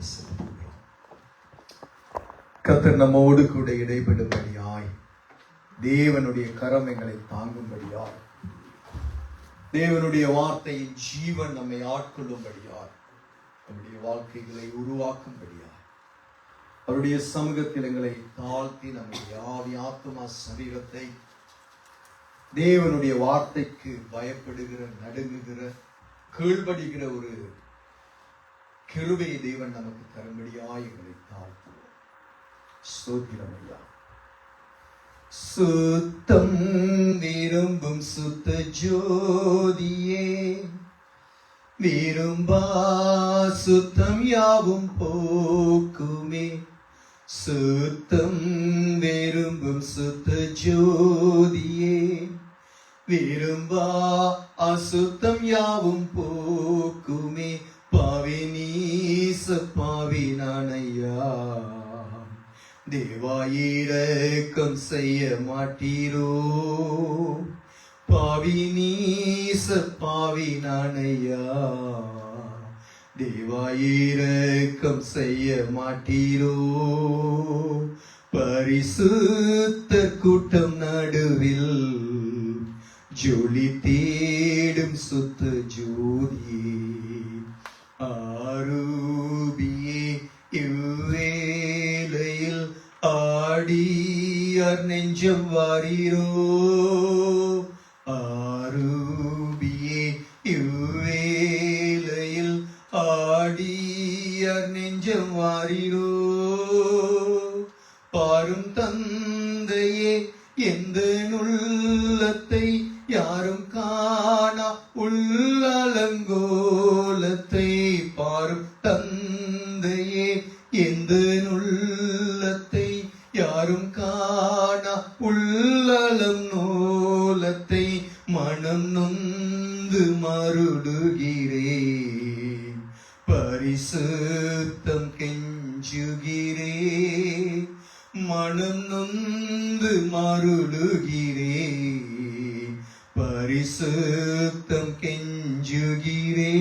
செலுத்துகிறோம். கர்த்தர் நம்மோடு கூட இடைபடும்படியாய், தேவனுடைய கரம் எங்களை தாங்கும்படியாய், தேவனுடைய வார்த்தையின் ஜீவன் நம்மை ஆட்கொள்ளும்படியாய், நம்முடைய வாழ்க்கைகளை உருவாக்கும்படியாய், அவருடைய சமூகத்தில் எங்களை தாழ்த்தி நம்முடைய ஆவி ஆத்துமா சரீரத்தை தேவனுடைய வார்த்தைக்கு பயப்படுகிற, நடுங்குகிற, கீழ்படுகிற ஒரு கிருபை தேவன் நமக்கு தரும்படியாய் எங்களை தாழ்த்துவோம். ஸ்தோத்திரம் ஐயா. சுத்தம் விரும்பும் சுத்த ஜோதியே, விரும்பா சுத்தம் யாவும் போக்குமே. சுத்தம் விரும்பும் சுத்த ஜோதியே, விரும்பா அசுத்தம் யாவும் போக்குமே. பாவி நீச பாவி நானையா, தேவா இரக்கம் செய்ய மாட்டீரோ. பாவி நீச பாவி நானையா, தேவா இரக்கம் செய்ய மாட்டீரோ. பரிசுத்த கூட்டம் நடுவில் ஜொலி தேடும் சுத்த ஜோதியே, ஆரூபியே இவ்வேளையில் ஆடியார் நெஞ்சம் வாரீரோ. ஆரூபியே இவ்வேளையில் ஆடியார் நெஞ்சம் வாரீரோ. பாரும் தந்தையே எந்த உள்ளத்தை யாரும் காணா உள்ளலங்கோலத்தை. பாரும் தந்தையே எந்த உள்ளத்தை யாரும் காணா உள்ளலம் நூலத்தை. மனம் நொந்து மருடுகிறேன், பரிசுத்தம் கெஞ்சுகிறேன். மனம் நொந்து மருளுகிறேன், பரிசுத்தம் கெஞ்சுகிறேன்.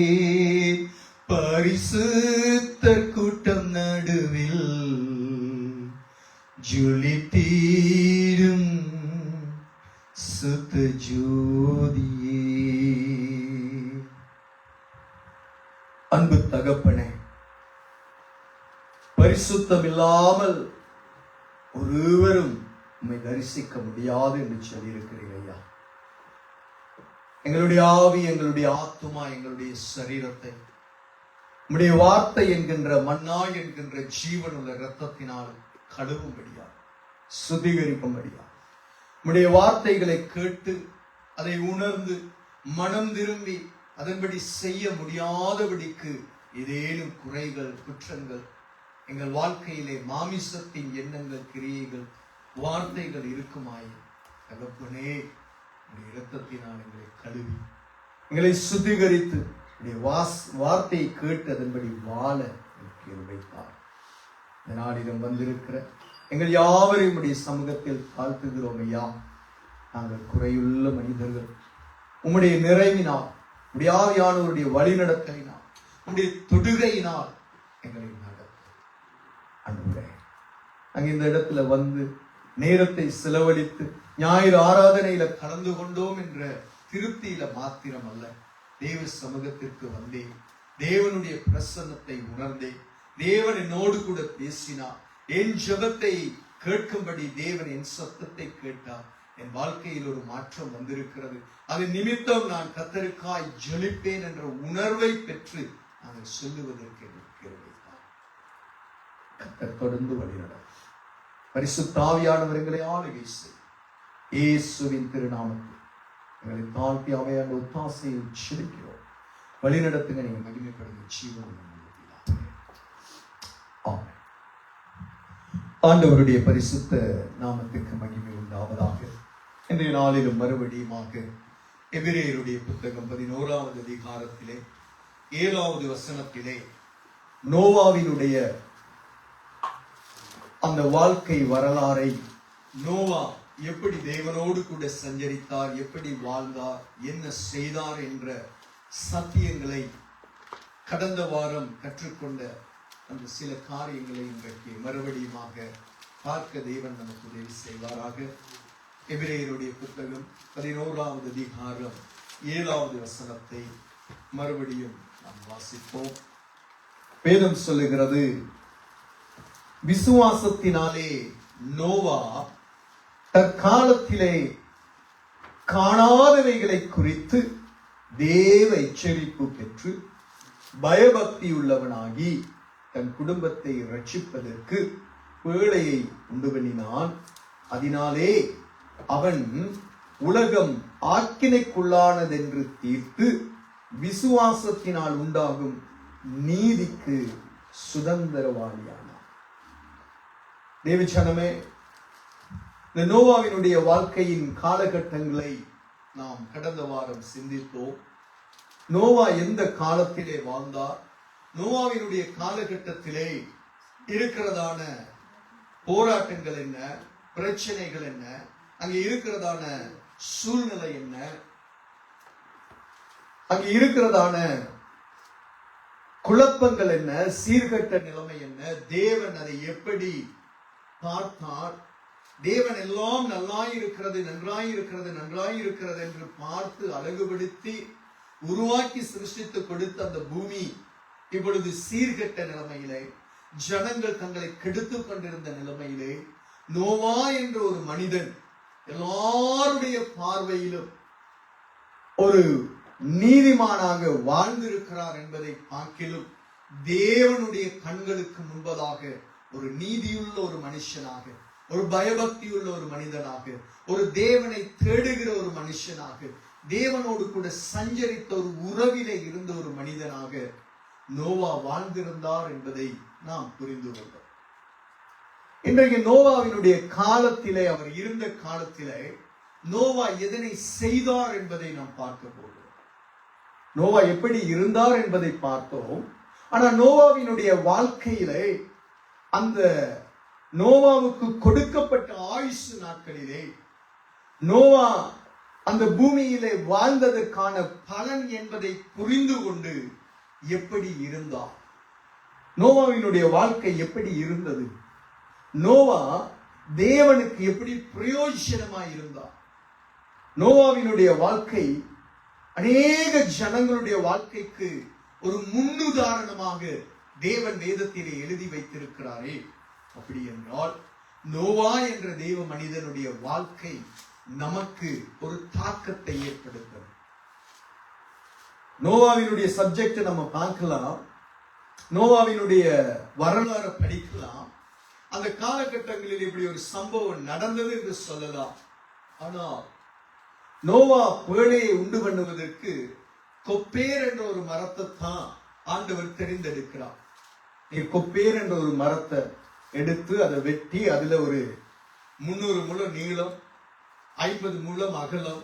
பரிசுத்த கூட்டம் நடுவில் ஜொலி தீரும் சுத்த ஜோதியே. அன்பு தகப்பனே, பரிசுத்தம் இல்லாமல் ஒருவரும் உம்மை தரிசிக்க முடியாது என்று சொல்லியிருக்கிறீர்கள் ஐயா. எங்களுடைய ஆவி, எங்களுடைய ஆத்துமா, எங்களுடைய சரீரத்தை உம்முடைய வார்த்தை என்கின்ற மன்னா என்கின்ற ஜீவனுள்ள இரத்தத்தினால் கழுவும்படியா, சுத்திகரிக்கும்படியா, உம்முடைய வார்த்தைகளை கேட்டு அதை உணர்ந்து மனம் திரும்பி அதன்படி செய்ய முடியாதபடிக்கு ஏதேனும் குறைகள், குற்றங்கள் எங்கள் வாழ்க்கையிலே மாமிசத்தின் எண்ணங்கள், கிரியைகள், வார்த்தைகள் இருக்குமாய் தகப்பனே, உடைய இரத்தத்தினால் எங்களை கழுவி எங்களை சுத்திகரித்து வார்த்தையை கேட்டு அதன்படி வாழ வைத்தார். இந்த நாளிடம் வந்திருக்கிற எங்கள் யாவரையும் உடைய சமூகத்தில் தாழ்த்துகிறோம் ஐயா. நாங்கள் குறையுள்ள மனிதர்கள். உம்முடைய நிறைவினால், உடைய ஆவியானவருடைய வழிநடத்தலினால், உம்முடைய தொடுகையினால் எங்களை அன்புரே, நாங்கள் இந்த இடத்துல வந்து நேரத்தை செலவழித்து ஞாயிறு ஆராதனையில கலந்து கொண்டோம் என்ற திருப்தியில மாத்திரம் அல்ல, தேவ சமூகத்திற்கு வந்தேன், தேவனுடைய பிரசன்னத்தை உணர்ந்தேன், தேவன் என்னோடு கூட பேசினார், என் ஜெபத்தை கேட்கும்படி தேவன் என் சத்தத்தை கேட்டார். என் வாழ்க்கையில் ஒரு மாற்றம் வந்திருக்கிறது. அது நிமித்தம் நான் கர்த்தருக்காய் ஜெபிப்பேன் என்ற உணர்வை பெற்று நாங்கள் சொல்லுவதற்கு கர்த்தர் தொடர்ந்து வழிநடத்தும். பரிசுத்த ஆவியானவர் எங்களை ஆளுகை செய்யும். இயேசுவின் திருநாமத்தில் எங்களை தாழ்த்தி அவையான ஒத்தாசையை உச்சரிக்கிறோம். வழிநடத்துங்க, நீங்கள் மகிமைப்படுங்க. ஜீவன் ஆண்டவருடைய பரிசுத்த நாமத்துக்கு மகிமை உண்டாவதாக. இன்றைய நாளிலும் மறுபடியுமாக எபிரேயருடைய புத்தகம் 11வது அதிகாரத்திலே 7வது வசனத்திலே நோவாவினுடைய அந்த வாழ்க்கை வரலாறை, நோவா எப்படி தேவனோடு கூட சஞ்சரித்தார், எப்படி வாழ்ந்தார், என்ன செய்தார் என்ற சத்தியங்களை கடந்த வாரம் கற்றுக்கொண்ட அந்த சில காரியங்களை இன்றைக்கு மறுபடியுமாக பார்க்க தேவன் நமக்கு உதவி செய்வாராக. எபிரேயருடைய புத்தகம் 11வது அதிகாரம் 7வது வசனத்தை மறுபடியும் நாம் வாசிப்போம். வேதம் சொல்லுகிறது, விசுவாசத்தினாலே நோவா தற்காலத்திலே காணாதவைகளை குறித்து தேவ எச்சரிப்பு பெற்று பயபக்தி உள்ளவனாகி தன் குடும்பத்தை ரட்சிப்பதற்கு பேழையை உண்டு பண்ணினான். அதனாலே அவன் உலகம் ஆக்கினைக்குள்ளானதென்று தீர்த்து விசுவாசத்தினால் உண்டாகும் நீதிக்கு சுதந்திரவாளியானான். தேவஜனமே, இந்த நோவாவினுடைய வாழ்க்கையின் காலகட்டங்களை நாம் கடந்த வாரம் சிந்தித்தோம். நோவா எந்த காலத்திலே வாழ்ந்தார், நோவாவினுடைய காலகட்டத்திலே இருக்கிறதான போராட்டங்கள் என்ன, பிரச்சனைகள் என்ன, அங்கே இருக்கிறதான சூழ்நிலை என்ன, அங்கே இருக்கிறதான குழப்பங்கள் என்ன, சீர்கட்ட நிலைமை என்ன, தேவன் அதை எப்படி பார்த்தார், தேவன் எல்லாம் நல்லாயிருக்கிறது, நன்றாயிருக்கிறது, நன்றாயிருக்கிறது என்று பார்த்து அழகுபடுத்தி உருவாக்கி சிருஷ்டித்து கொடுத்த அந்த பூமி இப்பொழுது சீர்கெட்ட நிலைமையிலே, ஜனங்கள் தங்களை கெடுத்துக் கொண்டிருந்த நிலைமையிலே நோவா என்ற ஒரு மனிதன் எல்லாருடைய பார்வையிலும் ஒரு நீதிமானாக வாழ்ந்திருக்கிறார் என்பதை பார்க்கிலும் தேவனுடைய கண்களுக்கு முன்பதாக ஒரு நீதியுள்ள ஒரு மனுஷனாக, ஒரு பயபக்தியுள்ள ஒரு மனிதனாக, ஒரு தேவனை தேடுகிற ஒரு மனுஷனாக, தேவனோடு கூட சஞ்சரித்த ஒரு உறவிலே இருந்த ஒரு மனிதனாக நோவா வாழ்ந்திருந்தார் என்பதை நாம் புரிந்து கொண்டோம். இன்றைக்கு நோவாவினுடைய காலத்திலே, அவர் இருந்த காலத்திலே நோவா எதனை செய்தார் என்பதை நாம் பார்க்க போகிறோம். நோவா எப்படி இருந்தார் என்பதை பார்த்தோம். ஆனா நோவாவினுடைய வாழ்க்கையிலே, அந்த நோவாவுக்கு கொடுக்கப்பட்ட ஆயுசு நாட்களிலே நோவா அந்த பூமியிலே வாழ்ந்ததற்கான பலன் என்பதை புரிந்து கொண்டு எப்படி இருந்தார், நோவாவினுடைய வாழ்க்கை எப்படி இருந்தது, நோவா தேவனுக்கு எப்படி பிரயோஜனமாய் இருந்தார், நோவாவினுடைய வாழ்க்கை அநேக ஜனங்களுடைய வாழ்க்கைக்கு ஒரு முன்னுதாரணமாக தேவன் வேதத்திலே எழுதி வைத்திருக்கிறாரே. அப்படி என்றால் நோவா என்ற தேவ மனிதனுடைய வாழ்க்கை நமக்கு ஒரு தாக்கத்தை ஏற்படுத்தும். நோவாவினுடைய சப்ஜெக்ட் நம்ம பார்க்கலாம், நோவாவினுடைய வரலாறு படிக்கலாம். அந்த காலகட்டங்களில் இப்படி ஒரு சம்பவம் நடந்தது என்று சொல்லலாம். ஆனால் நோவா பேழையை உண்டு பண்ணுவதற்கு கொப்பேர் என்ற ஒரு மரத்தை தான் ஆண்டவர் தெரிந்தெடுக்கிறார். கொப்பேர் என்ற ஒரு மரத்தை எடுத்து அதை வெட்டி அதுல ஒரு 300 முழ நீளம், 50 முழம் அகலம்,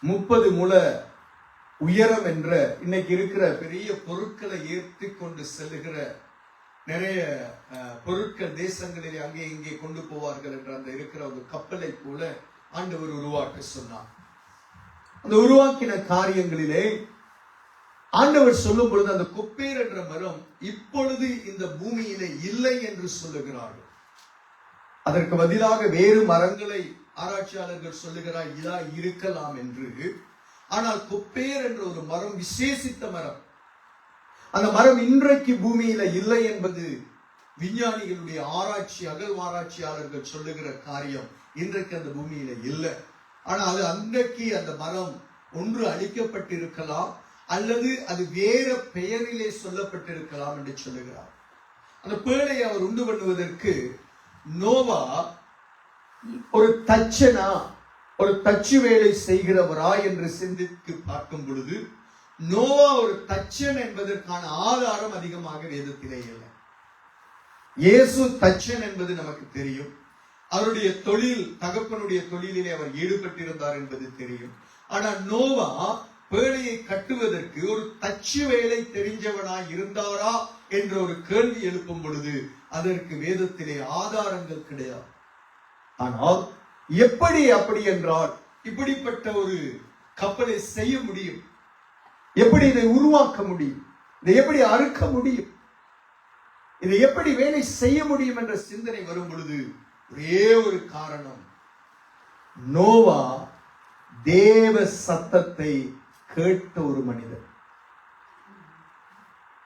30 முழ உயரம் என்ற இன்னைக்கு இருக்கிற பெரிய பொருட்களை ஏற்றி கொண்டு செல்லுகிற நிறைய பொருட்கள் தேசங்களிலே அங்கே இங்கே கொண்டு போவார்கள் என்ற அந்த இருக்கிற ஒரு கப்பலை போல ஆண்டவர் உருவாக்க சொன்னார். அந்த உருவாக்கின காரியங்களிலே ஆண்டவர் சொல்லும் பொழுது அந்த கொப்பேர் என்ற மரம் இப்பொழுது இந்த பூமியிலே இல்லை என்று சொல்லுகிறார்கள். அதற்கு பதிலாக வேறு மரங்களை ஆராய்ச்சியாளர்கள் சொல்லுகிறார் இதா இருக்கலாம் என்று. ஆனால் கொப்பேர் என்ற ஒரு மரம் விசேஷித்த மரம். அந்த மரம் இன்றைக்கு பூமியில இல்லை என்பது விஞ்ஞானிகளுடைய ஆராய்ச்சி, அகழ்வாராய்ச்சியாளர்கள் சொல்லுகிற காரியம். இன்றைக்கு அந்த பூமியில இல்லை. ஆனால் அது அன்றைக்கு அந்த மரம் ஒன்று அழிக்கப்பட்டிருக்கலாம் அல்லது அது வேற பெயரிலே சொல்லப்பட்டிருக்கலாம் என்று சொல்லுகிறார். அந்த பேழையை அவர் உண்டு பண்ணுவதற்கு நோவா ஒரு தச்சனா, ஒரு தச்சு வேலை செய்கிறவரா என்று சிந்தித்து பார்க்கும் பொழுது நோவா ஒரு தச்சன் என்பதற்கான ஆதாரம் அதிகமாக வேதத்திலே இல்லை. இயேசு தச்சன் என்பது நமக்கு தெரியும். அவருடைய தொழில், தகப்பனுடைய தொழிலிலே அவர் ஈடுபட்டிருந்தார் என்பது தெரியும். ஆனால் நோவா பேழையை கட்டுவதற்கு ஒரு தச்சு வேலை தெரிஞ்சவனாய் இருந்தாரா என்ற ஒரு கேள்வி எழுப்பும் பொழுது அதற்கு வேதத்திலே ஆதாரங்கள் கிடையாது. ஆனால் எப்படி அப்படி என்றால் இப்படிப்பட்ட ஒரு கப்பலை செய்ய முடியும், எப்படி இதை உருவாக்க முடியும், இதை எப்படி அறுக்க முடியும்? இதை எப்படி வேலை செய்ய முடியும் என்ற சிந்தனை வரும் பொழுது ஒரே ஒரு காரணம், நோவா தேவ சத்தத்தை கேட்ட ஒரு மனிதன்.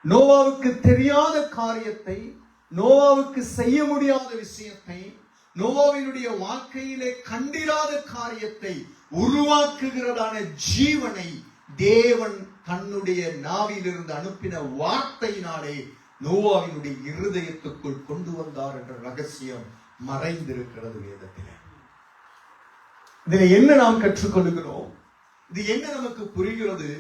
நோவாவுக்கு தெரியாத காரியத்தை, நோவாவுக்கு செய்ய முடியாத விஷயத்தை, நோவாவினுடைய வாழ்க்கையிலே கண்டிராத காரியத்தை உருவாக்குகிறதான ஜீவனை தேவன் தன்னுடைய நாவிலிருந்து அனுப்பின வார்த்தையினாலே நோவாவினுடைய இருதயத்துக்குள் கொண்டு வந்தார் என்ற ரகசியம் மறைந்திருக்கிறது வேதத்திலே. இதில் என்ன நாம் கற்றுக்கொள்கிறோம்? இது என்ன நமக்கு புரிகிறது?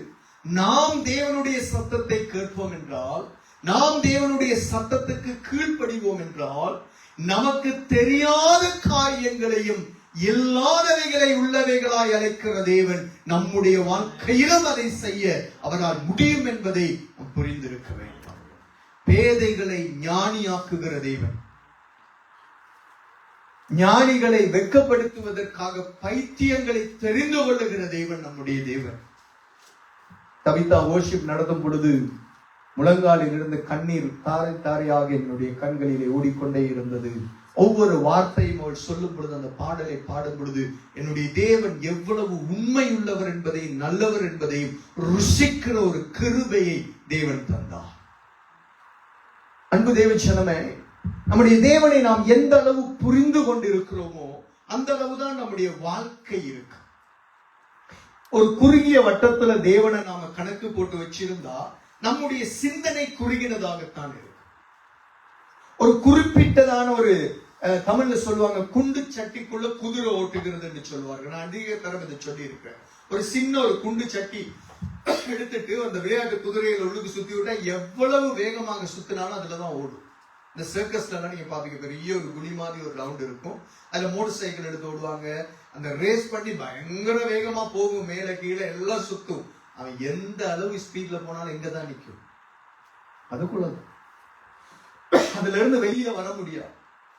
நாம் தேவனுடைய சத்தத்தை கேட்போம் என்றால், நாம் தேவனுடைய சத்தத்துக்கு கீழ்ப்படிவோம் என்றால், நமக்கு தெரியாத காரியங்களையும் இல்லாதவைகளை உள்ளவைகளாய் அழைக்கிற தேவன் நம்முடைய வாழ்க்கையிலும் அதை செய்ய அவரால் முடியும் என்பதை நாம் புரிந்திருக்க வேண்டும். பேதைகளை ஞானியாக்குகிற தேவன், ஞானிகளை வெட்கப்படுத்துவதற்காக பைத்தியங்களை தெரிந்து கொள்ளுகிற தேவன் நம்முடைய தேவன். தபிதா வர்ஷிப் நடத்தும் பொழுது முழங்காலில் இருந்து கண்ணீர் தாரை தாரையாக என்னுடைய கண்களிலே ஓடிக்கொண்டே இருந்தது. ஒவ்வொரு வார்த்தையும் அவள் சொல்லும் பொழுது, அந்த பாடலை பாடும் பொழுது என்னுடைய தேவன் எவ்வளவு உண்மை உள்ளவர் என்பதையும் நல்லவர் என்பதையும் ருசிக்கிற ஒரு கிருபையை தேவன் தந்தார். அன்பு தேவச்சனமே, நம்முடைய தேவனை நாம் எந்த அளவு புரிந்து கொண்டிருக்கிறோமோ அந்த அளவுதான் நம்முடைய வாழ்க்கை இருக்கு. ஒரு குறுகிய வட்டத்துல தேவனை நாம கணக்கு போட்டு வச்சிருந்தா நம்முடைய சிந்தனை குறுகினதாகத்தான் இருக்கு. ஒரு குறிப்பிட்டதான ஒரு தமிழ்ல சொல்லுவாங்க, குண்டு சட்டிக்குள்ள குதிரை ஓட்டுகிறது என்று சொல்லுவார்கள். நான் அதிக தரம் இதை சொல்லி இருக்கிறேன். ஒரு சின்ன ஒரு குண்டு சட்டி எடுத்துட்டு அந்த விளையாட்டு குதிரைகள் உள்ளுக்கு சுத்தி விட்டா எவ்வளவு வேகமாக சுத்தினாலும் அதுலதான் ஓடும். இந்த சர்க்கஸ்ல நீங்க பாப்பீங்க, பெரிய ஒரு குழி மாதிரி ஒரு ரவுண்ட் இருக்கும். அதுல மோட்டர் சைக்கிள் எடுத்து ஓடுவாங்க. அந்த ரேஸ் பண்ணி பயங்கர வேகமா போகும், மேல கீழே எல்லாம் சுத்தும். அவன் எந்த அளவு ஸ்பீட்ல போனாலும் எங்கதான் நிற்கும். அதுக்குள்ள அதுல இருந்து வெளியில வர முடியாது.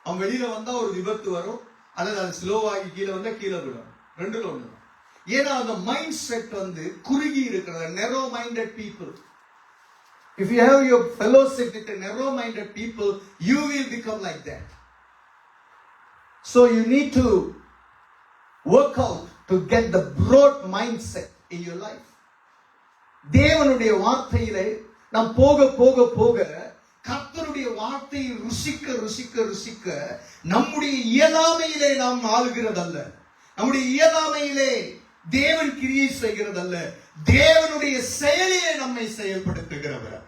அவன் வெளியில வந்தா ஒரு விபத்து வரும், அல்லது அது ஸ்லோவாகி கீழே வந்தா கீழே விடும். ரெண்டுல ஒண்ணுதான். ஏன்னா அந்த மைண்ட் செட் குறுகி இருக்கிறது. narrow minded people. If you have your fellowship with a narrow minded people, you will become like that. So you need to work out to get the broad mindset in your life. தேவனுடைய வார்த்தையிலே நாம் போக போக போக கர்த்தருடைய வார்த்தையை ருசிக்க ருசிக்க ருசிக்க நம்முடைய இயலாமையிலே நாம் ஆளுகிறதல்ல, நம்முடைய இயலாமையிலே தேவன் கிரியை செய்கிறதல்ல, தேவனுடைய செயலிலே நம்மை செயல்படுத்துகிறவர்.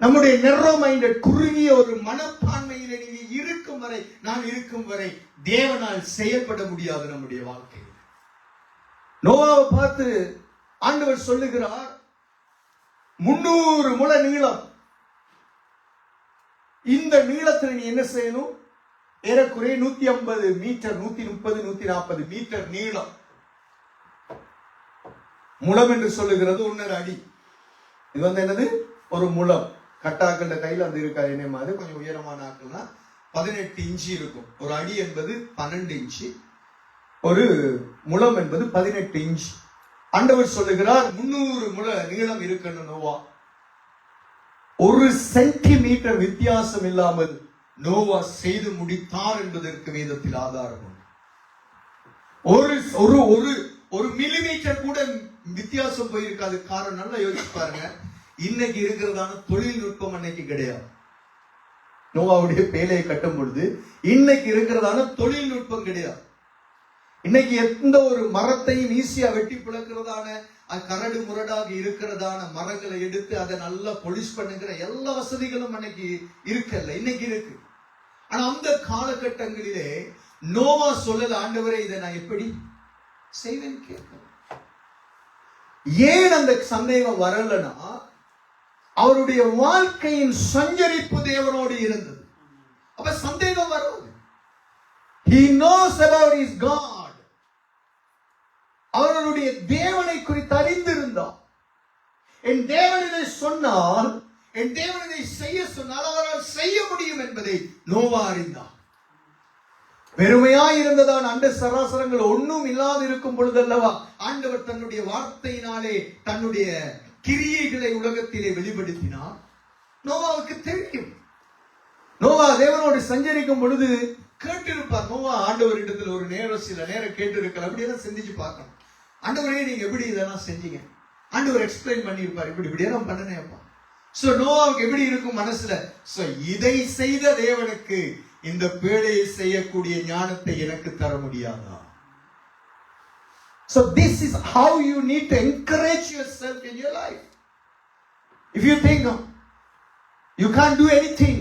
நம்முடைய narrow minded குறுகிய ஒரு மனப்பான்மையிலே நீங்க இருக்கும் வரை, நான் இருக்கும் வரை தேவனால் செயல்பட முடியாது நம்முடைய வாழ்க்கையில். நோவாவை பார்த்து ஆண்டவர் சொல்லுகிறார், 300 முழ நீளம். இந்த நீளத்தில் நீ என்ன செய்யணும்? ஏறக்குறைய 150 மீட்டர், 130, 140 மீட்டர் நீளம். முழம் என்று சொல்லுகிறது 1.5 அடி. இது என்னது? ஒரு முழம். கட்டாக்கள் கையில் அந்த இருக்கா என்ன மாதிரி கொஞ்சம் உயரமான ஆக்கள்னா 18 இன்ச்சு இருக்கும். ஒரு அடி என்பது 12 இன்ச்சு, ஒரு முழம் என்பது 18 இன்ச்சு. ஆண்டவர் சொல்லுகிறார் 300 முழ நீளம் இருக்கணும் நோவா. 1 சென்டிமீட்டர் வித்தியாசம் இல்லாமல் நோவா செய்து முடித்தார் என்பதற்கு வேதத்தில் ஆதாரம் உண்டு. ஒரு மில்லிமீட்டர் கூட வித்தியாசம் போயிருக்காது. காரணம் நல்லா யோசிச்சு பாருங்க, இன்னைக்கு இருக்கிறதான தொழில்நுட்பம் அன்னைக்கு கிடையாது. நோவாவுடைய பேலையை கட்டும் பொழுது இன்னைக்கு இருக்கிறதான தொழில்நுட்பம் கிடையாது. இன்னைக்கு எந்த ஒரு மரத்தையும் ஈஸியா வெட்டி பிளக்கிறதான, கரடு முரடாக இருக்கிறதான மரங்களை எடுத்து அதை நல்லா பொலிஷ் பண்ணுகிற எல்லா வசதிகளும் அன்னைக்கு இருக்கல்ல, இன்னைக்கு இருக்கு. ஆனா அந்த காலகட்டங்களிலே நோவா சொல்லல, ஆண்டவரே இதை நான் எப்படி செய்வேன் கேட்க. ஏன் அந்த சந்தேகம் வரலன்னா, அவருடைய வாழ்க்கையின் சஞ்சரிப்பு தேவனோடு இருந்தது. அப்ப சந்தேகம் வரும். He knows about his God. அவருடைய தேவனை குறித்து அறிந்திருந்தார். என் தேவன் இதை சொன்னால், என் தேவன் இதை செய்ய சொன்னால் அவரால் செய்ய முடியும் என்பதை நோவா அறிந்தார். பெருமையாய் இருந்ததான் அண்ட சராசரங்கள் ஒன்றும் இல்லாது இருக்கும் பொழுது அல்லவா ஆண்டவர் தன்னுடைய வார்த்தையினாலே தன்னுடைய கிரியைகளை உலகத்திலே வெளிப்படுத்தினார். நோவாவுக்கு தெரியும் தேவனோடு சஞ்சரிக்கும் பொழுது கேட்டிருப்பார். நோவா ஆண்டவரிடத்தில் ஒரு நேரம் சில நேரம் கேட்டு இருக்கலாம். அப்படியெல்லாம் சிந்திச்சு பார்க்கணும். ஆண்டவரே நீங்க எப்படி இதெல்லாம் செஞ்சீங்க? ஆண்டவர் எக்ஸ்பிளைன் பண்ணியிருப்பார். இப்படியெல்லாம் பண்ணனேப்பா. சோ நோவாவுக்கு எப்படி இருக்கும் மனசுல? சோ இதை செய்த தேவனுக்கு இந்த பேழையை செய்யக்கூடிய ஞானத்தை எனக்கு தர முடியாதா? So this is how you need to encourage yourself in your life. If you think you can't do anything,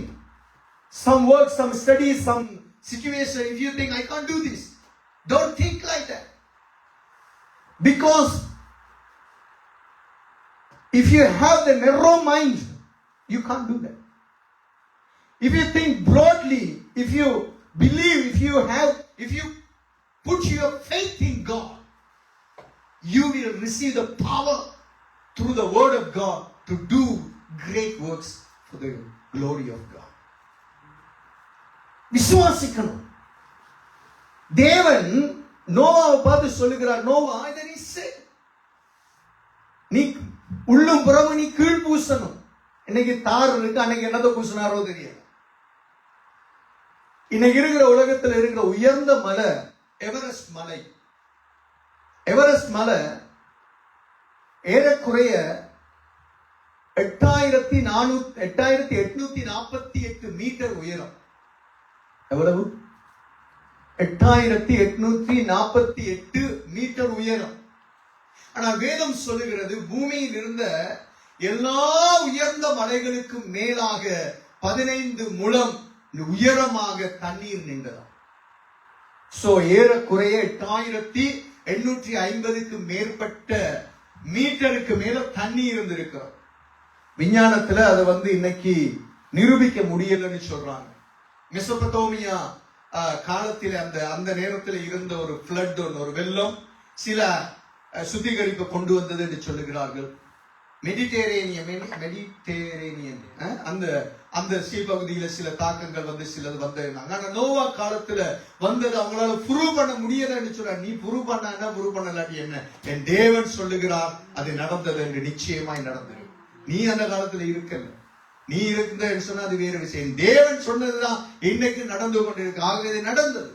some work, some studies, some situation, if you think I can't do this, don't think like that. Because if you have the narrow mind, you can't do that. If you think broadly, if you believe, if you put your faith in God, you will receive the power through the word of God to do great works for the glory of God. விசுவாசிக்கணும். தேவன் நோவாவை பார்த்து சொல்லுகிறார், நோவா இதை நீ செய், நீ உள்ளும் புறமும் நீ கீழ் பூசணும். இன்னைக்கு தார் இருக்கு, அன்னைக்கு என்னதை பூசினாரோ தெரியல. இன்னைக்கு இருக்கிற உலகத்தில் இருக்கிற உயர்ந்த மலை எவரெஸ்ட் மலை. எவரெஸ்ட் மலை ஏறக்குறைய 8848 மீட்டர் உயரம். எவ்வளவு? 8848 மீட்டர் உயரம். ஆனா வேதம் சொல்லுகிறது பூமியில் இருந்த எல்லா உயர்ந்த மலைகளுக்கும் மேலாக 15 முழம் உயரமாக தண்ணீர் நின்றதாம். சோ ஏறக்குறைய 8850க்கு மேற்பட்ட மீட்டருக்கு மேல தண்ணி இருந்திருக்கிறோம். விஞ்ஞானத்துல அதை இன்னைக்கு நிரூபிக்க முடியலன்னு சொல்றாங்க. மெசொப்பொத்தேமியா காலத்தில் அந்த நேரத்தில் இருந்த ஒரு ஃப்ளட், ஒரு வெள்ளம் சில சுத்திகரிப்பு கொண்டு வந்தது என்று சொல்லுகிறார்கள். மெடிட்டேரேனியன் அந்த சீபகுதியில சில தாக்கங்கள் சிலது வந்திருந்தாங்க. ஆனா நோவா காலத்துல வந்தது அவங்களால ப்ரூவ் பண்ண முடியலன்னு சொல்ற. நீ ப்ரூவ் பண்ணலாட்டி என்ன? என் தேவன் சொல்லுகிறார் அது நடந்தது என்று நிச்சயமாய் நடந்தது. நீ அந்த காலத்துல இருக்கல, நீ இருக்குன்னு சொன்னா அது வேற விஷயம். தேவன் சொன்னதுதான் இன்னைக்கு நடந்து கொண்டிருக்கு. ஆகவே நடந்தது.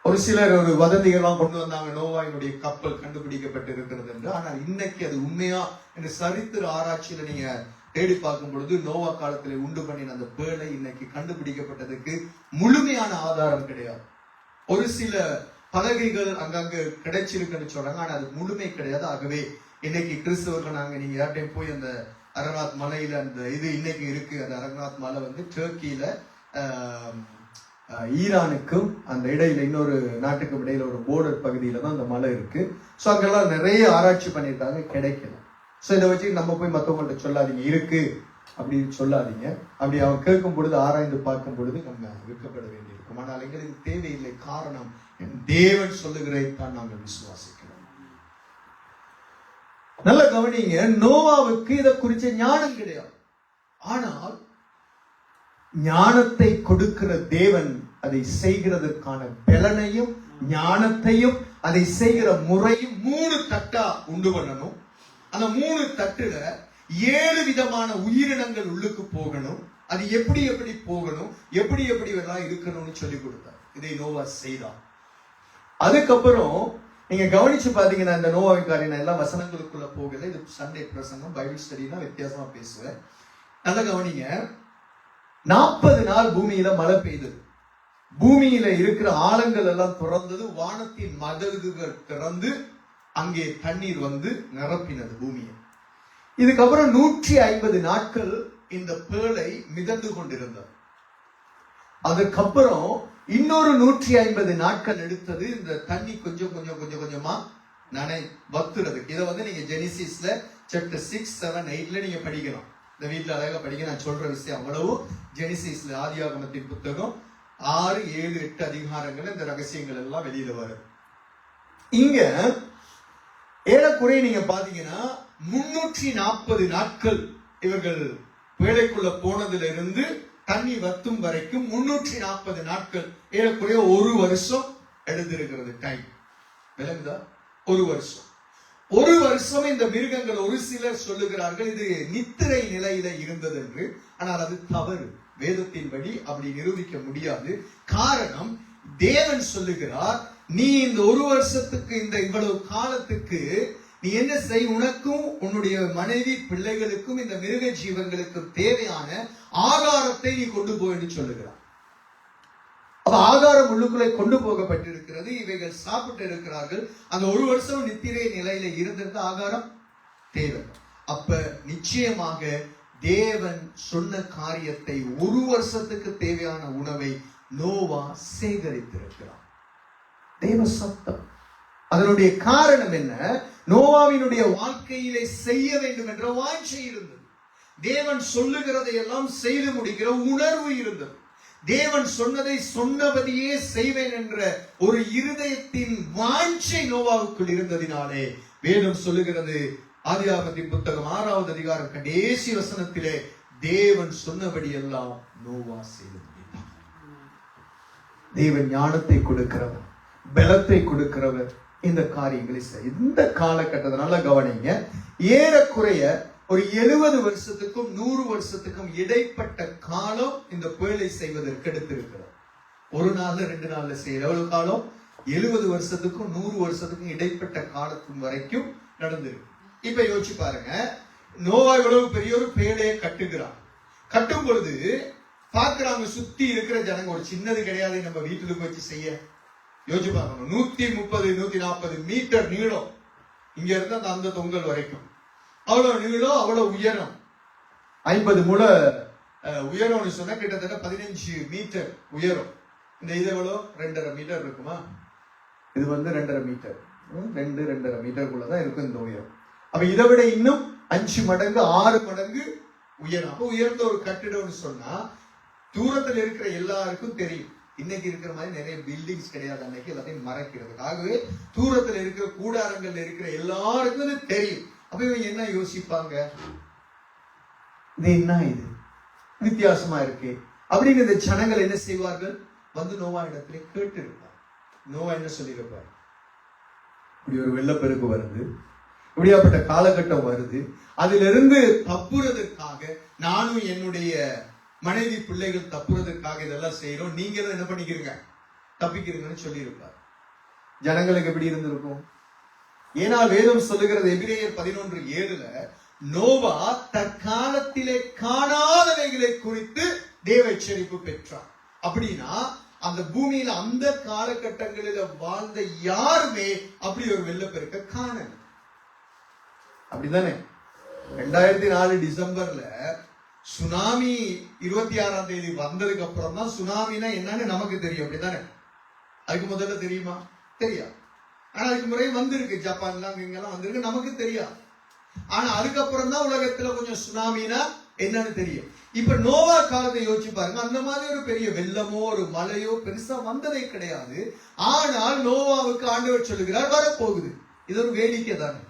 ஒரு சிலர் ஒரு வதந்திகள்லாம் கொண்டு வந்தாங்க, நோவாயினுடைய கப்பல் கண்டுபிடிக்கப்பட்டு இருக்கிறது என்று. ஆனால் இன்னைக்கு அது உண்மையா என்று சரித்திர ஆராய்ச்சியில நீங்க தேடி பார்க்கும் பொழுது நோவா காலத்துல உண்டு பண்ணின அந்த பேழை இன்னைக்கு கண்டுபிடிக்கப்பட்டதுக்கு முழுமையான ஆதாரம் கிடையாது. ஒரு சில பலகைகள் அங்கங்க கிடைச்சிருக்குன்னு சொல்றாங்க, ஆனா அது முழுமை கிடையாது. ஆகவே இன்னைக்கு கிறிஸ்தவர்கள் நாங்க நீங்க யார்ட்டையும் போய் அந்த அரங்கநாத் மலையில அந்த இது இன்னைக்கு இருக்கு. அந்த அரங்கநாத் மலை டர்க்கியில ஈரானுக்கும் அந்த இடையில இன்னொரு நாட்டுக்கும் இடையில ஒரு போர்டர் பகுதியில தான் அந்த மலை இருக்கு. ஸோ அங்கெல்லாம் நிறைய ஆராய்ச்சி பண்ணியிருக்காங்க, கிடைக்கல. ஸோ இதை வச்சு நம்ம போய் மற்றவங்கள்ட்ட சொல்லாதீங்க, இருக்கு அப்படின்னு சொல்லாதீங்க. அப்படி அவங்க கேட்கும் பொழுது ஆராய்ந்து பார்க்கும் பொழுது நம்ம விற்கப்பட வேண்டியிருக்கும். ஆனால் எங்களுக்கு தேவையில்லை. காரணம் என் தேவன் சொல்லுகிறதைத்தான் நாங்கள் விசுவாசிக்கிறோம். நல்ல கவனிங்க, நோவாவுக்கு இதை குறிச்ச ஞானம் கிடையாது. ஆனால் ஞானத்தை கொடுக்கிற தேவன் அதை செய்கிறதற்கான பலனையும் ஞானத்தையும் அதை செய்கிற முறையும் 3 தட்டா உண்டு பண்ணணும். அந்த 3 தட்டுல 7 விதமான உயிரினங்கள் உள்ளுக்கு போகணும். அது எப்படி போகணும், எப்படி எல்லாம் இருக்கணும்னு சொல்லி கொடுத்தார். இதை நோவா செய்தார். அதுக்கப்புறம் நீங்க கவனிச்சு பாத்தீங்கன்னா இந்த நோவாவிக்காரி நான் எல்லா வசனங்களுக்குள்ள போகல. இது சண்டே பிரசங்கம், பைபிள் ஸ்டடினா வித்தியாசமா பேசுவேன். நல்ல கவனிங்க. 40 நாள் பூமியில மழை பெய்தது. பூமியில இருக்கிற ஆழங்கள் எல்லாம் திறந்தது. வானத்தின் மதகுகள் திறந்து அங்கே தண்ணீர் நிரப்பினது பூமியை. இதுக்கப்புறம் 150 நாட்கள் இந்த பேழை மிதந்து கொண்டிருந்தது. அதுக்கப்புறம் இன்னொரு 150 நாட்கள் எடுத்தது இந்த தண்ணி கொஞ்சமா வத்துறதுக்கு. இதை நீங்க ஜெனிசிஸ்ல சாப்டர் 6, 7, 8 நீங்க படிக்கலாம். இந்த வீட்டுல அழகா படிக்க. நான் சொல்ற விஷயம் அவ்வளவு ஜெனிசிஸ்ல ஆதியாகமத்தின் புத்தகம் 6, 7, 8 அதிகாரங்கள் இந்த ரகசியங்கள் எல்லாம் வெளியில வரும். இங்க ஏறக்குறைய நீங்க பாத்தீங்கன்னா 340 நாட்கள் இவர்கள் வேலைக்குள்ள போனதுல இருந்து தண்ணி வத்தும் வரைக்கும் 340 நாட்கள், ஏறக்குறைய 1 வருஷம் எடுத்திருக்கிறது டைம். விளங்குதா? 1 வருஷம். ஒரு வருஷம் இந்த மிருகங்கள், ஒரு சிலர் சொல்லுகிறார்கள் இது நித்திரை நிலையில இருந்தது என்று. ஆனால் அது தவறு. வேதத்தின்படி அப்படி நிரூபிக்க முடியாது. காரணம், தேவன் சொல்லுகிறார், நீ இந்த ஒரு வருஷத்துக்கு, இந்த இவ்வளவு காலத்துக்கு நீ என்ன செய், உனக்கும் உன்னுடைய மனைவி பிள்ளைகளுக்கும் இந்த மிருக ஜீவன்களுக்கும் தேவையான ஆகாரத்தை நீ கொண்டு போ என்று சொல்லுகிறார். அப்ப ஆகாரம் உள்ளுக்குள்ளே கொண்டு போகப்பட்டிருக்கிறது. இவைகள் சாப்பிட்டு இருக்கிறார்கள். அந்த ஒரு வருஷம் நித்திரை நிலையில இருந்திருந்த ஆகாரம் தேவை. அப்ப நிச்சயமாக தேவன் சொன்ன காரியத்தை, ஒரு வருஷத்துக்கு தேவையான உணவை நோவா சேகரித்திருக்கிறார். தேவ சத்தம். அதனுடைய காரணம் என்ன? நோவாவினுடைய வாழ்க்கையிலே செய்ய வேண்டும் என்ற வாஞ்சை இருந்தது. தேவன் சொல்லுகிறதை எல்லாம் செய்து முடிக்கிற உணர்வு இருந்தது. தேவன் சொன்னதை சொன்னபடியே செய்வேன் என்ற ஒரு இருதயத்தின் வாஞ்சை நோவாவுக்குள் இருந்ததினாலே வேதம் சொல்லுகிறது, ஆதியாகமத்தின் புத்தகம் 6வது அதிகாரம் கடைசி வசனத்திலே, தேவன் சொன்னபடி எல்லாம் நோவா செய்து முடித்தார். தேவன் ஞானத்தை கொடுக்கிறவர், பலத்தை கொடுக்கிறவர். இந்த காரியங்களை செய்ய இந்த காலகட்டத்தை நல்லா கவனிங்க. ஏறக்குறைய ஒரு 70 வருஷத்துக்கும் 100 வருஷத்துக்கும் இடைப்பட்ட காலம் இந்த பேழை செய்வதற்கு எடுத்திருக்கிறது. ஒரு நாள்ல 2 நாள்ல செய்யற எவ்வளவு காலம்? 70 வருஷத்துக்கும் 100 வருஷத்துக்கும் இடைப்பட்ட காலத்தின் வரைக்கும் நடந்திருக்கு. இப்ப யோசிச்சு பாருங்க, நோவா இவ்வளவு பெரிய ஒரு பேழையை கட்டுகிறான். கட்டும் பொழுது பாக்குறாங்க சுத்தி இருக்கிற ஜனங்க, ஒரு சின்னது கிடையாது நம்ம வீட்டுக்கு வச்சு செய்ய. யோசிச்சு பாருங்க, 130 140 மீட்டர் நீளம், இங்க இருந்து அந்த தொங்கல் வரைக்கும். அவ்வளவு நீளம், அவ்வளவு உயரம், 50 முழ உயரம்னு சொன்னா கிட்டத்தட்ட 15 மீட்டர் உயரம். இந்த இது எவ்வளவு? 2.5 மீட்டர் இருக்குமா? இது 2.5 மீட்டர், 2.5 மீட்டருக்குள்ளதான் இருக்கும் இந்த உயரம். அப்ப இதை விட இன்னும் 5 மடங்கு 6 மடங்கு உயரம். அப்ப உயர்ந்த ஒரு கட்டிடம்னு சொன்னா தூரத்தில் இருக்கிற எல்லாருக்கும் தெரியும். இன்னைக்கு இருக்கிற மாதிரி நிறைய பில்டிங்ஸ் கிடையாது, அன்னைக்கு எல்லாத்தையும் மறைக்கிறதுக்காகவே தூரத்தில் இருக்கிற கூடாரங்கள் இருக்கிற எல்லாருக்கும் இது தெரியும். அப்ப இவங்க என்ன யோசிப்பாங்க, இது என்ன, இது வித்தியாசமா இருக்கு அப்படின்னு இந்த ஜனங்கள் என்ன செய்வார்கள்? வந்து நோவா இடத்துல கேட்டு இருப்பார். நோவா என்ன சொல்லியிருப்பார்? இப்படி ஒரு வெள்ளப்பெருக்கு வருது, இப்படியாப்பட்ட காலகட்டம் வருது, அதிலிருந்து தப்புறதுக்காக நானும் என்னுடைய மனைவி பிள்ளைகள் தப்புறதுக்காக இதெல்லாம் செய்யறோம், நீங்களும் என்ன பண்ணிக்கிறீங்க, தப்பிக்கிறீங்கன்னு சொல்லி இருப்பார். ஜனங்களுக்கு எப்படி இருந்திருக்கும்? ஏன்னா வேதம் சொல்லுகிறது எபிரேயர் 11:7 நோவா தற்காலத்திலே காணாதவைகளை குறித்து தேவ எச்சரிப்பு பெற்றார். அப்படின்னா அந்த பூமியில அந்த காலகட்டங்களில வாழ்ந்த யாருமே அப்படி ஒரு வெள்ளப்பெருக்க காணல. அப்படிதானே? 2004 டிசம்பர்ல சுனாமி 26ஆம் தேதி வந்ததுக்கு அப்புறம் தான் சுனாமினா என்னன்னு நமக்கு தெரியும். அப்படித்தானே? அதுக்கு முதல்ல தெரியுமா? தெரியாது. ஆனா அதுக்கு முறை வந்திருக்கு, ஜப்பான்லாம் இங்கெல்லாம் வந்திருக்கு, நமக்கு தெரியாது. ஆனா அதுக்கப்புறம் தான் உலகத்துல கொஞ்சம் சுனாமினா என்னன்னு தெரியும். இப்ப நோவா காலத்தை யோசிச்சு பாருங்க, அந்த மாதிரி ஒரு பெரிய வெள்ளமோ ஒரு மழையோ பெருசா வந்ததே கிடையாது. ஆனால் நோவாவுக்கு ஆண்டவர் சொல்லுகிறார் வரப்போகுது. இது ஒரு வேடிக்கை தானே,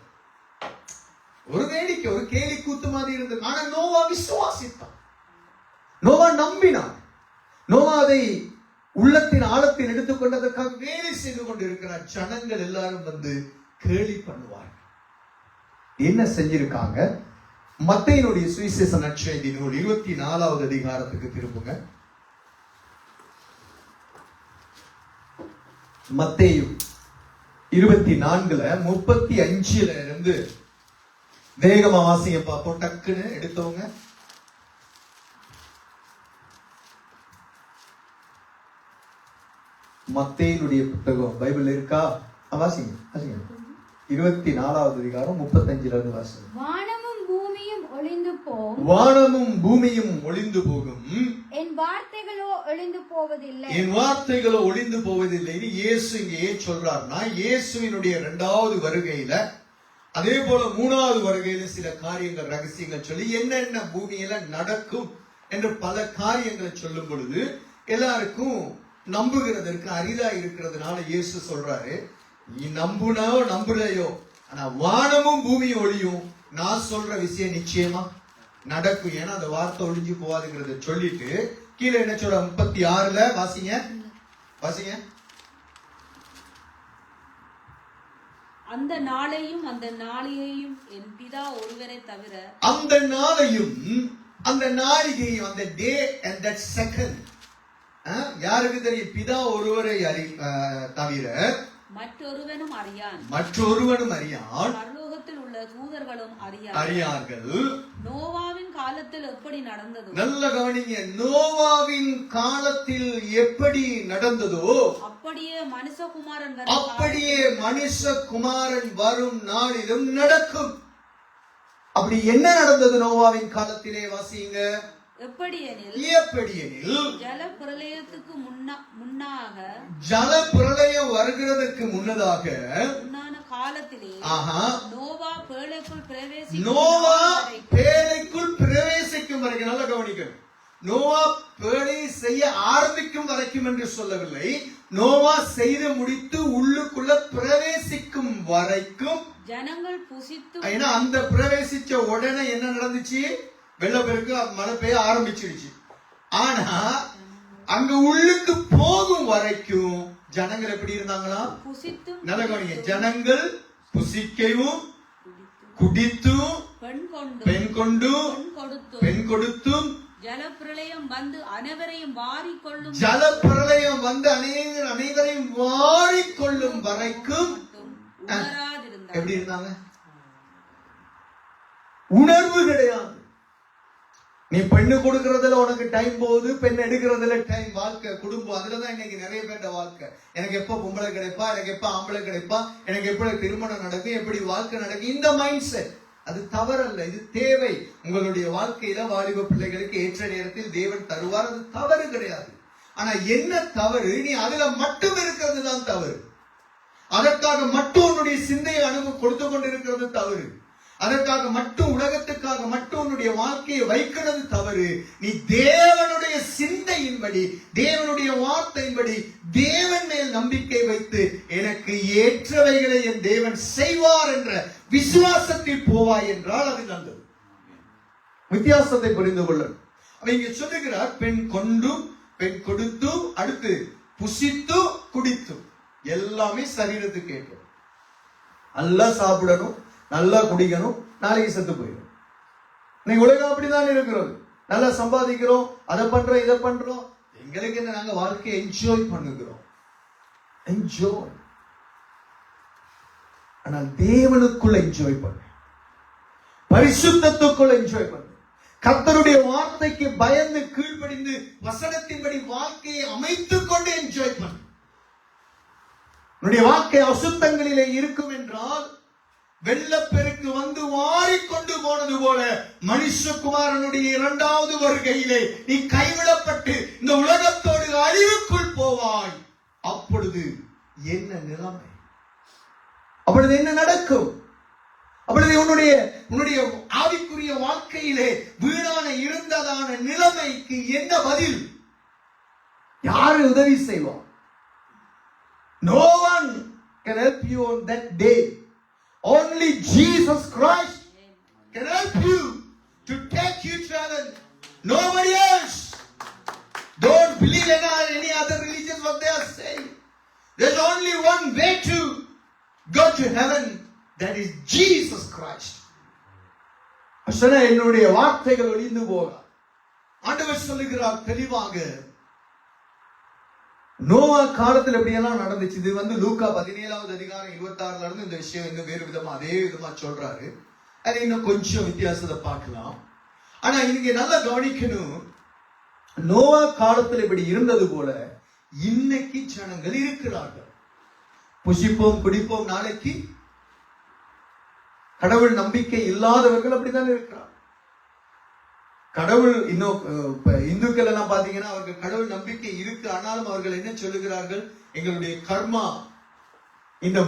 ஒரு வேடிக்கை, ஒரு கேலி கூத்து மாதிரி இருந்தது. ஆனா நோவா விசுவாசித்தான், நோவா நம்பினான். நோவா அதை உள்ளத்தின் ஆழத்தில் எடுத்துக்கொண்டதற்காக வேலை செய்து கொண்டு இருக்கிறார். ஜனங்கள் எல்லாரும் வந்து கேலி பண்ணுவார்கள். என்ன செஞ்சிருக்காங்க? மத்தேயுனுடைய சுவிசேஷ நற்செய்தி நூல் 24வது அதிகாரத்துக்கு திரும்புங்க. மத்தேயு 24:35 இருந்து வேகமா வாசிங்க பார்ப்போம். டக்குன்னு எடுத்தவங்க. மத்தேயுனுடைய புத்தகம் பைபிள் இருக்கா? வாசிங்க வாசிங்க. 24வது அதிகாரம் 35 இருந்து வாசிங்க. வானமும் பூமியும் ஒளிந்து போகும், வானமும் பூமியும் ஒளிந்து போகும், என் வார்த்தைகளோ ஒளிந்து போவதில்லை, என் வார்த்தைகளோ ஒளிந்து போவதில்லை. இயேசு இங்க ஏன் சொல்றாருன்னா, இயேசுவினுடைய 2வது வருகையில அதே போல 3வது வருகையில சில காரியங்கள், ரகசியங்கள் சொல்லி என்னென்ன பூமியில நடக்கும் என்று பல காரியங்களை சொல்லும் பொழுது எல்லாருக்கும் நம்புகிறதற்கு அரிதா இருக்கிறதுனால இயேசு சொல்றாரு, நீ நம்புனோ நம்புலையோ, ஆனா வானமும் பூமியும் ஒளியும், நான் சொல்ற விஷயம் நிச்சயமா நடக்கும். ஏன்னா அந்த வார்த்தை ஒளிஞ்சு போவாதுங்கிறத சொல்லிட்டு கீழே என்ன சொல்ற 36ல வாசிங்க வாசிங்க. அந்த நாளையும் அந்த நாளிகையும் என் பிதா ஒருவரை தவிர, அந்த நாளையும் அந்த நாளிகையும், அந்த டே அண்ட் தட் செகண்ட், யாருக்கு தெரியும்? பிதா ஒருவரை தவிர மற்றொருவனும் அறியான். பரலோகத்தில் உள்ள தூதர்களும் அறியார்கள். நோவாவின் காலத்தில் எப்படி நடந்ததோ, நல்ல கவனிங்க, நோவாவின் காலத்தில் எப்படி நடந்ததோ அப்படியே மனுஷகுமாரன் வரும் நாளிலும் நடக்கும். அப்படி என்ன நடந்தது நோவாவின் காலத்திலே? வாசிங்க. எப்படியெனில் ஜல பிரளயத்துக்கு முன்னாக, ஜல பிரளயம் வருகிறதற்கு முன்னதாக காலத்திலே நோவா பேழைக்குள் பிரவேசிக்கும் வரைக்கும், நல்லா கவனிக்கணும், நோவா பேழை செய்ய ஆரம்பிக்கும் வரைக்கும் என்று சொல்லவில்லை, நோவா செய்து முடித்து உள்ளுக்குள்ள பிரவேசிக்கும் வரைக்கும் ஜனங்கள் புசித்து. ஏன்னா அந்த பிரவேசிச்ச உடனே என்ன நடந்துச்சு? வெள்ளப்பெருக்கு, மழை பெய்ய ஆரம்பிச்சிருச்சு. ஆனா அங்க உள்ளுக்கு போகும் வரைக்கும் ஜனங்கள் எப்படி இருந்தாங்களா? நல்ல கவனிங்க, ஜனங்கள் புசிக்கவும் குடித்தும் பெண் கொண்டும் பெண் கொடுத்தும் ஜலப்பிரளயம் வந்து அனைவரையும் வாரிக்கொள்ளும் வரைக்கும் எப்படி இருந்தாங்க? உணர்வு கிடையாது. நீ பெண்ணு கொடுக்கறதுல உனக்கு டைம் போகுது, பெண் எடுக்கிறதுல டைம், வாழ்க்கை குடும்பம் அதுலதான் இன்னைக்கு நிறைய பேர் வாழ்க்கை. எனக்கு எப்ப பொம்பளை கிடைப்பா, எனக்கு எப்ப ஆம்பளை கிடைப்பா, எனக்கு எப்படி திருமணம் நடக்கும், எப்படி வாழ்க்கை நடக்கும், இந்த மைண்ட் செட். அது தவறல்ல, இது தேவை. உங்களுடைய வாழ்க்கையில வாலிப பிள்ளைகளுக்கு ஏற்ற நேரத்தில் தேவன் தருவார், அது தவறு கிடையாது. ஆனா என்ன தவறு? நீ அதுல மட்டும் இருக்கிறது தான் தவறு. அதற்காக மட்டும் உன்னுடைய சிந்தையை கொடுத்து கொண்டிருக்கிறது தவறு. அதற்காக மட்டும், உலகத்துக்காக மட்டும் உன்னுடைய வாழ்க்கையை வைக்கிறது தவறு. நீ தேவனுடைய சிந்தையின்படி, தேவனுடைய வார்த்தையின்படி, தேவன் மேல் நம்பிக்கை வைத்து எனக்கு ஏற்றவைகளை என் தேவன் செய்வார் என்ற விசுவாசத்தில் போவாய் என்றால் அது நல்லது. வித்தியாசத்தை புரிந்து கொள்ளணும். இங்க சொல்லுகிறார், பெண் கொண்டும் பெண் கொடுத்தும், அடுத்து புசித்து குடித்தும், எல்லாமே சரீரத்துக்கு கேட்கும். நல்லா சாப்பிடணும், நல்லா குடிக்கணும், நாளைக்கு செத்து போயிடும். இன்னைக்கு உலகம் அப்படிதான் இருக்கிறது. நல்லா சம்பாதிக்கிறோம், அதை பண்றோம், இதை பண்றோம். எங்களுக்கு என்ன, நாங்க வாழ்க்கையை என்ஜாய் பண்ணுகிறோம். என்ஜாய். ஆனால் தேவனுக்குள்ள என்ஜாய் பண்ணு, பரிசுத்தத்துக்குள்ள என்ஜாய் பண்ணு, கர்த்தருடைய வார்த்தைக்கு பயந்து கீழ்ப்படிந்து வசனத்தின்படி வாழ்க்கையை அமைத்துக் கொண்டு என்ஜாய் பண்ணு. உன்னுடைய வாழ்க்கை அசுத்தங்களிலே இருக்கும் என்றால், வெள்ளப்பெருக்கு வந்து வாரிக்கொண்டு போனது போல மனுஷகுமாரனுடைய இரண்டாவது வருகையிலே நீ கைவிடப்பட்டு இந்த உலகத்தோடு அழிவுக்குள் போவாய். அப்பொழுது என்ன நிலைமை? அப்பொழுது என்ன நடக்கும்? அப்பொழுது உன்னுடைய ஆவிக்குரிய வாழ்க்கையிலே வீணான இருந்ததான நிலைமைக்கு என்ன பதில்? யாரு உதவி செய்வார்? No one can help you on that day. Only Jesus Christ can help you to take you to heaven. Nobody else. Don't believe in any other religions what they are saying. There's only one way to go to heaven. That is Jesus Christ. அசன என்னுடைய வார்த்தைகள் ஒளிந்து போக ஆண்டவர் சொல்லுகிறார் தெளிவாக. நோவா காலத்தில் எப்படி எல்லாம் நடந்துச்சு? இது லூக்கா 17வது அதிகாரம் 26 இருந்து இந்த விஷயம் இன்னும் வேறு விதமா அதே விதமா சொல்றாரு. அது இன்னும் கொஞ்சம் வித்தியாசத்தை பார்க்கலாம். ஆனா இங்க நல்லா கவனிக்கணும், நோவா காலத்தில் இப்படி இருந்தது போல இன்னைக்கு ஜனங்கள் இருக்கிறார்கள். புசிப்போம் குடிப்போம், நாளைக்கு கடவுள் நம்பிக்கை இல்லாதவர்கள் அப்படித்தான் இருக்கிறார். கடவுள் இன்னும் இந்துக்கள் எல்லாம் பாத்தீங்கன்னா அவர்கள் கடவுள் நம்பிக்கை இருக்கு, ஆனாலும் அவர்கள் என்ன சொல்லுகிறார்கள்? எங்களுடைய கர்மா, இந்த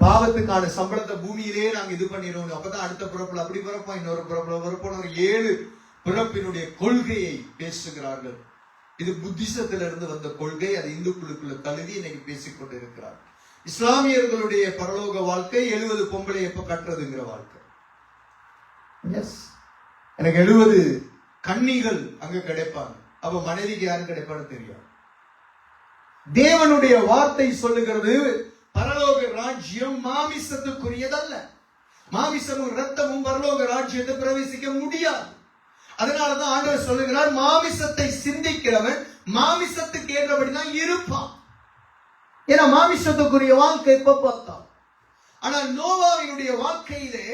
பாவத்துக்கான சம்பளத்தை பூமியிலே நாங்க இது பண்ணிடுவோம், அப்பதான் அடுத்த பிறப்புல அப்படி பிறப்போம், இன்னொரு பிறப்புல பிறப்போம், ஒரு 7 பிறப்பினுடைய கொள்கையை பேசுகிறார்கள். இது புத்திசத்திலிருந்து வந்த கொள்கை. அது இந்துக்களுக்குள்ள தழுவி இன்னைக்கு பேசிக்கொண்டு இருக்கிறார். இஸ்லாமியர்களுடைய பரலோக வாழ்க்கை 70 பொம்பளை எப்ப கட்டுறதுங்கிற வாழ்க்கை. எஸ், எனக்கு 70 கன்னிகள் அங்க கிடைப்பாங்க. அப்ப மனைவிக்கு யாரு கிடைப்பான்னு தெரியும். தேவனுடைய வார்த்தை சொல்லுகிறது, பரலோக ராஜ்யம் மாமிசத்துக்குரியதல்ல. மாமிசமும் ரத்தமும் பரலோக ராஜ்யத்தை பிரவேசிக்க முடியாது. அதனாலதான் ஆண்டவர் சொல்லுகிறார், மாமிசத்தை சிந்திக்கிறவன் மாமிசத்துக்கு ஏற்றபடிதான் இருப்பான். ஏன்னா மாமிசத்துக்குரிய வாழ்க்கை எப்ப பார்த்தா. ஆனால் நோவாவினுடைய வாழ்க்கையிலே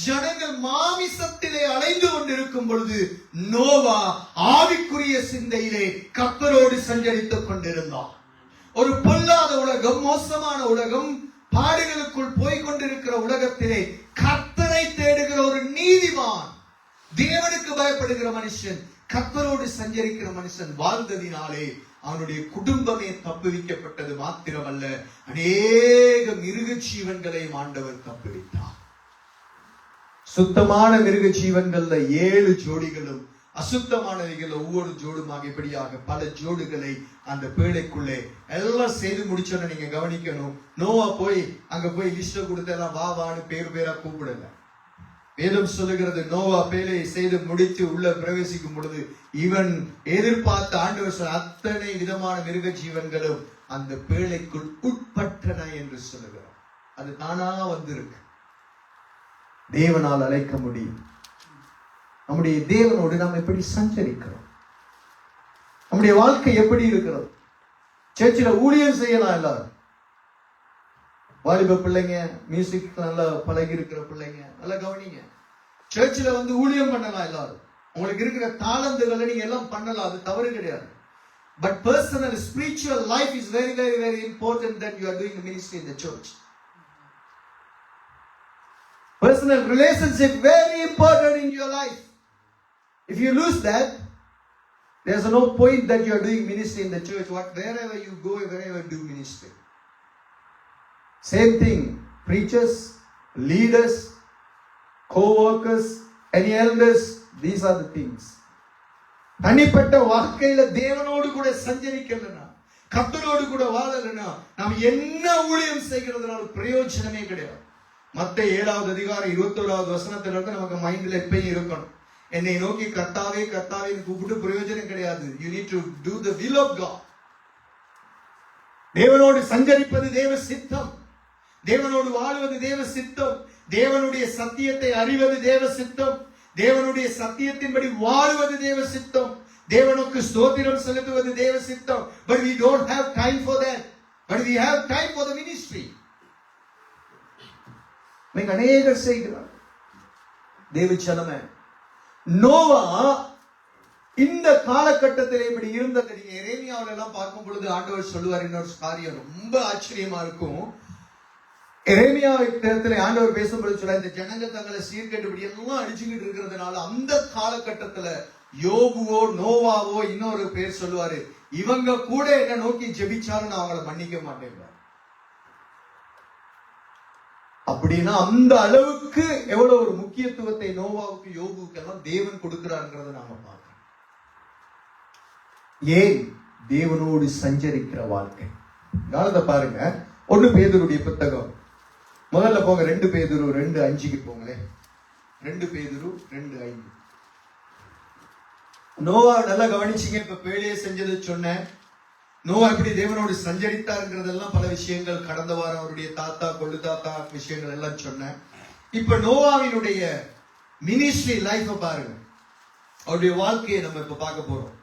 ஜனங்கள் மாமிசத்திலே அலைந்து கொண்டிருக்கும் பொழுது நோவா ஆவிக்குரிய சிந்தையிலே கர்த்தரோடு சஞ்சரித்துக் கொண்டிருந்தான். ஒரு பொல்லாத உலகம், மோசமான உலகம், பாடுகளுக்குள் போய்கொண்டிருக்கிற உலகத்திலே கர்த்தரை தேடுகிற ஒரு நீதிமான், தேவனுக்கு பயப்படுகிற மனுஷன், கர்த்தரோடு சஞ்சரிக்கிற மனுஷன் வாழ்ந்ததினாலே அவனுடைய குடும்பமே தப்புவிக்கப்பட்டது மாத்திரமல்ல, அநேக மிருக ஜீவன்களை ஆண்டவர் தப்புவித்தார். சுத்தமான மிருக ஜீவன்கள்ல 7 ஜோடிகளும், அசுத்தமானவைகள் ஒவ்வொரு ஜோடுமாக, இப்படியாக பல ஜோடுகளை அந்த பேழைக்குள்ளே எல்லாம் செய்து முடிச்சோன்னு நீங்க கவனிக்கணும். நோவா போய் அங்க போய் லிஸ்ட கொடுத்து எல்லாம் வா வான்னு பேரா கூப்பிடல. வேதம் சொல்லுகிறது, நோவா பேழையை செய்து முடித்து உள்ள பிரவேசிக்கும் பொழுது இவன் எதிர்பார்த்த ஆண்டவர் சொல்ல அத்தனை விதமான மிருக ஜீவன்களும் அந்த பேழைக்குள் உட்பட்டன என்று சொல்லுகிறார். அது தானா வந்திருக்கு. தேவனால் அழைக்க முடியும். நம்முடைய தேவனோடு நாம் எப்படி சஞ்சரிக்கிறோம், நம்முடைய வாழ்க்கை எப்படி இருக்கிறது. சர்ச்சில் ஊழியம் செய்யலாம் எல்லாரும். வாலிப பிள்ளைங்க, மியூசிக் நல்லா பழகி இருக்கிற பிள்ளைங்க நல்லா கவனிங்க. சர்ச்சில் வந்து ஊழியம் பண்ணலாம் எல்லாரும். உங்களுக்கு இருக்கிற தாளந்துகளை நீங்க எல்லாம் பண்ணலாம், அது தவறு கிடையாது. But personal spiritual life is very, very, very important that you are doing a ministry in the church. Personal relationship very important in your life. If you lose that, there's no point that you are doing ministry in the church. Wherever you go, wherever do ministry. Same thing, preachers, leaders, co-workers, any elders, these are the things. தனிப்பட்ட வாழ்க்கையில தேவனோடு கூட சஞ்சரிக்கலனா, கர்த்தரோடு கூட வாழலனா, நாம் என்ன ஊழியம் செய்கிறதுனால பிரயோஜனமே கிடையாது. மத்தேயு 7வது அதிகாரம் 21வது வசனத்துல இருந்து நமக்கு மைண்ட்ல எப்பயும் இருக்கணும், என்னை நோக்கி கர்த்தாவே கர்த்தாவே கூப்பிட்டு பிரயோஜனம் கிடையாது. You need to do the will of God. தேவனோடு சஞ்சரிப்பது தேவ சித்தம், தேவனோடு வாழுவது தேவ சித்தம், தேவனுடைய சத்தியத்தை அறிவது தேவ சித்தம், தேவனுடைய சத்தியத்தின்படி வாழுவது தேவ சித்தம், தேவனுக்கு ஸ்தோத்திரம் செலுத்துவது தேவ சித்தம். But we don't have time for that. But we have time for the ministry. நீங்க அநேகர் செய்கிறார் தேவ ஜனமே. நோவா இந்த காலகட்டத்தில் இப்படி இருந்தது. நீங்க எரேமியாவில எல்லாம் பார்க்கும் பொழுது ஆண்டவர் சொல்லுவார் இன்னொரு காரியம் ரொம்ப ஆச்சரியமா இருக்கும். எரேமியாவிடத்துல ஆண்டவர் பேசும்போது சொல்ல, இந்த ஜனங்க தங்களை சீர்கேட்டுபடி எல்லாம் அடிச்சுக்கிட்டு இருக்கிறதுனால அந்த காலகட்டத்துல யோபுவோ நோவாவோ இன்னொரு பேர் சொல்லுவாரு, இவங்க கூட என்ன நோக்கி ஜெபிச்சாலும் நான் அவங்களை மன்னிக்க மாட்டேன். அப்படின்னா அந்த அளவுக்கு எவ்வளவு ஒரு முக்கியத்துவத்தை நோவாவுக்கு யோபுவுக்கு எல்லாம் தேவன் கொடுக்கிறாருங்கிறத நாம பார்க்கிறோம். ஏன்? தேவனோடு சஞ்சரிக்கிற வாழ்க்கை. காலத்தை பாருங்க, 1 பேதுருடைய புத்தகம் முதல்ல போங்க, 2 பேதுரு 2:5 போங்களேன். 2 பேதுரு 2:5. நோவா நல்லா கவனிச்சீங்க. இப்ப பேழையை செஞ்சது சொன்னேன். நோவா எப்படி தேவனோடு சஞ்சரித்தாருங்கிறதெல்லாம் பல விஷயங்கள் கடந்த வாரம் அவருடைய தாத்தா கொள்ளு தாத்தா விஷயங்கள் எல்லாம் சொன்னேன். இப்ப நோவாவினுடைய மினிஸ்ட்ரி லைஃப் பாருங்க, அவருடைய வாழ்க்கையை நம்ம இப்ப பார்க்க போறோம்.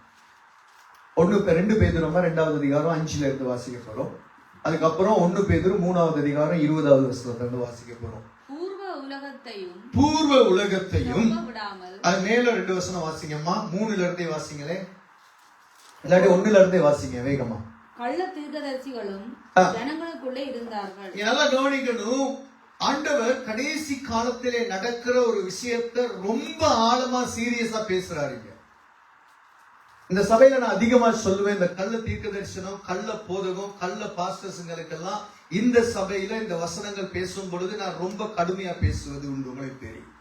2 பேதுரு 2வது அதிகாரம் 5ல இருந்து வாசிக்க போறோம். அதுக்கப்புறம் 1 பேதுரு 3வது அதிகாரம் 20வது வசனத்துல இருந்து வாசிக்க போறோம். பூர்வ உலகத்தையும் அது மேல 2 வசனம் வாசிங்கம்மா. 3ல இருந்தே வாசிங்களே, இல்லாட்டி 1ல இருந்தே வாசிங்க வேகமா. கள்ள தீர்க்கதரிசிகளும் ஜனங்களுக்குள்ளே இருந்தார்கள். நல்லா கவனிக்கணும். ஆண்டவர் கடைசி காலத்திலே நடக்கிற ஒரு விஷயத்தை ரொம்ப ஆழமா சீரியஸா பேசுறாருங்க. இந்த சபையில நான் அதிகமா சொல்லுவேன், இந்த கள்ள தீர்க்கதரிசனம், கள்ள போதகம், கள்ள பாஸ்டர்ஸ்களுக்கெல்லாம் இந்த சபையில இந்த வசனங்கள் பேசும் பொழுது நான் ரொம்ப கடுமையா பேசுவது உண்டு, உங்களுக்கு தெரியும்.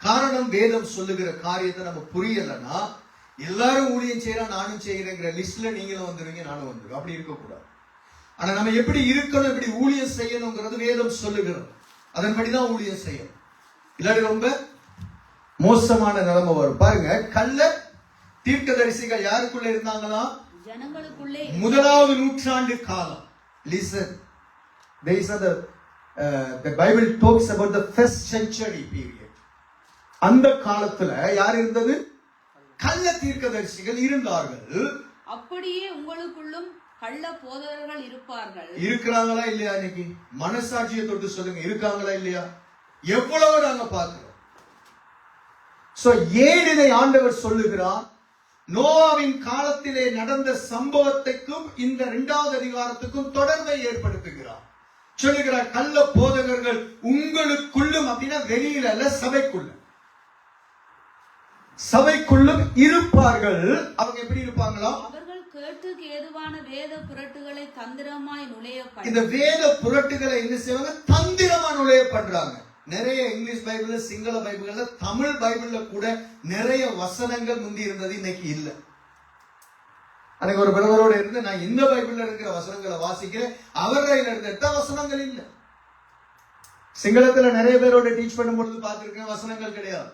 காரணம், வேதம் சொல்லுகிற காரியத்தை நம்ம புரியலன்னா எல்லாரும் ஊழியம் செய்யறா நானும் செய்யறேங்கிற லிஸ்ட்ல நீங்களும் வந்துருவீங்க, நானும் வந்துருவேன். அப்படி இருக்கக்கூடாது. ஆனா நம்ம எப்படி இருக்கணும், எப்படி ஊழியம் செய்யணுங்கிறது வேதம் சொல்லுகிறோம். அதன்படிதான் ஊழியம் செய்யணும். இல்லாட்டி ரொம்ப மோசமான நிலைமை வரும். பாருங்க, கள்ள தீர்க்கதரிசிகள் யாருக்குள்ள இருந்தாங்களா? ஜனங்களுக்குள்ளே. 1வது நூற்றாண்டு காலம். Listen, there is the Bible talks about the first century period. அந்த காலத்துல யார் இருந்தது? கள்ள தீர்க்கதரிசிகள் இருந்தார்கள். அப்படியே உங்களுக்குள்ளும் கள்ள போதகர்கள் இருப்பார்கள். இருக்கிறாங்களா இல்லையா? இன்னைக்கு மனசாட்சியை தொட்டு சொல்லுங்க, இருக்காங்களா இல்லையா? எவ்வளவு நாங்க பார்க்கிறோம். சோ ஏன் இதை ஆண்டவர் சொல்லுகிறார்? நோவாவின் காலத்திலே நடந்த சம்பவத்துக்கும் இந்த 2வது அதிகாரத்துக்கும் தொடர்பை ஏற்படுத்துகிறார். சொல்லுகிறார், கள்ள போதகர்கள் உங்களுக்குள்ளும், அப்படின்னா வெளியில அல்ல, சபைக்குள்ளும் இருப்பார்கள். அவங்க எப்படி இருப்பாங்களா? அவர்கள் கேட்டுக்கு ஏதுவான வேத புரட்டுகளை தந்திரமாய் நுழைய, இந்த வேத புரட்டுகளை என்ன செய்வாங்க? தந்திரமா நுழைய பண்றாங்க. நிறைய இங்கிலீஷ் பைபிள்ல, சிங்கள பைபிள்ல, தமிழ் பைபிள்ல கூட நிறைய வசனங்கள் முந்தி இருந்தது, இன்னைக்கு இல்ல. அன்னைக்கு ஒரு பிரதரோட இருந்து நான் இந்த பைபிள்ல இருக்கிற வசனங்களை வாசிக்கிறேன், அவரையில இருந்த வசனங்கள் இல்ல. சிங்களத்துல நிறைய பேரோட டீச் பண்ணும் பொழுது பார்த்திருக்கேன், வசனங்கள் கிடையாது,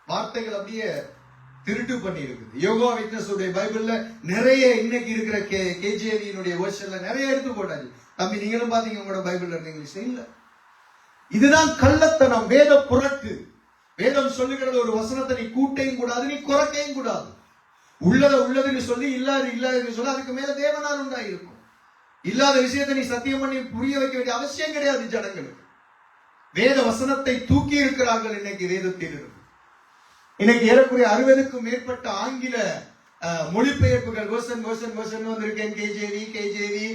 வார்த்தைகள் அப்படியே திருட்டு பண்ணி இருக்குது. யோகா விட்னஸ் உடைய பைபிள்ல நிறைய இன்னைக்கு இருக்கிற கேஜேவியினுடைய வெர்ஷன்ல நிறைய எடுத்து போட்டாச்சு. தம்பி நீங்களும் பாத்தீங்க உங்களோட பைபிள்ல இருந்து இங்கிலீஷ் இல்ல. இதுதான் கள்ளத்தனம், வேத புரட்டு. வேதம் சொல்லுகிறது, ஒரு வசனத்தை நீ கூட்டையும் கூடாது, நீ குறைக்கையும் கூடாது. உள்ளதுன்னு சொல்லி இல்லாதன்னு சொல்லி அதுக்கு மேல தேவனால் உண்டாயிருக்கும். இல்லாத விஷயத்தை நீ சத்தியம் பண்ணி புரிய வைக்க வேண்டிய அவசியம் கிடையாது ஜனங்களுக்கு. வேத வசனத்தை தூக்கி இருக்கிறார்கள் இன்னைக்கு வேதத்தில் இருக்கு. இன்னைக்கு ஏறக்குறைய 60க்கும் மேற்பட்ட ஆங்கில மொழிபெயர்ப்புகள் வேர்ஷன் வந்திருக்கேன். கேஜேவி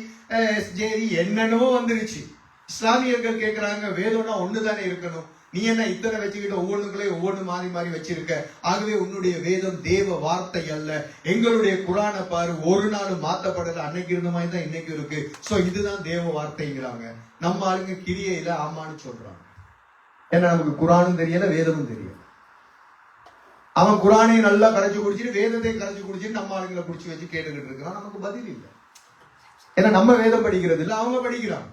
எஸ்ஜேவி என்னென்னவோ வந்துருச்சு. இஸ்லாமியர்கள் கேட்கிறாங்க, வேதம்னா ஒண்ணுதானே இருக்கணும், நீ என்ன இத்தனை வச்சுக்கிட்டு ஒவ்வொன்றுக்குள்ளே ஒவ்வொன்று மாறி மாறி வச்சிருக்க? ஆகவே உன்னுடைய வேதம் தேவ வார்த்தை அல்ல. எங்களுடைய குரானை பாரு, ஒரு நாள் மாத்தப்படல, அன்னைக்கு இருந்த மாதிரி தான் இன்னைக்கு இருக்கு. சோ இதுதான் தேவ வார்த்தைங்கிறாங்க. நம்ம ஆளுங்க கிரியையில ஆமான்னு சொல்றாங்க. ஏன்னா நமக்கு குரானும் தெரியல, வேதமும் தெரியல. அவன் குரானையும் நல்லா கரைச்சு குடிச்சிட்டு வேதத்தையும் கரைச்சு குடிச்சிட்டு நம்ம ஆளுங்களை குடிச்சு வச்சு கேட்டுக்கிட்டு இருக்கிறான். நமக்கு பதில் இல்லை. ஏன்னா நம்ம வேதம் படிக்கிறது இல்லை, அவங்க படிக்கிறாங்க.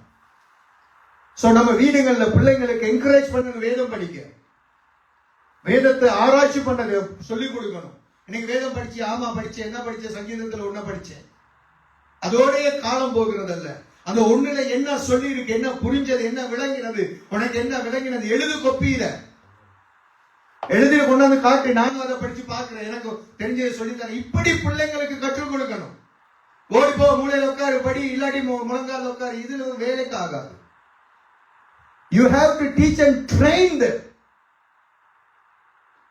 சோ நம்ம வீடுகள்ல பிள்ளைங்களுக்கு என்கரேஜ் பண்ணணும், வேதம் படிக்க, வேதத்தை ஆராய்ச்சி பண்ண சொல்லிக் கொடுக்கணும். இன்னைக்கு வேதம் படிச்சு, ஆமா படிச்சேன், என்ன படிச்சேன், சங்கீதத்துல ஒன்ன படிச்சேன், அதோடைய காலம் போகிறது அல்ல. அந்த ஒண்ணுல என்ன சொல்லி இருக்கு, என்ன புரிஞ்சது, என்ன விளங்கினது, உனக்கு என்ன விளங்கினது, எழுது கொப்பியில எழுதி கொண்டாந்து காட்டு, நானும் அதை படிச்சு பாக்குறேன், எனக்கு தெரிஞ்சதை சொல்லித்தரேன். இப்படி பிள்ளைங்களுக்கு கற்றுக் கொடுக்கணும். ஓடி போ, மூலையில உட்காரு, படி, இல்லாட்டி முழங்கால உட்காரு, இதுல வேலைக்கு ஆகாது. You have to teach and train them.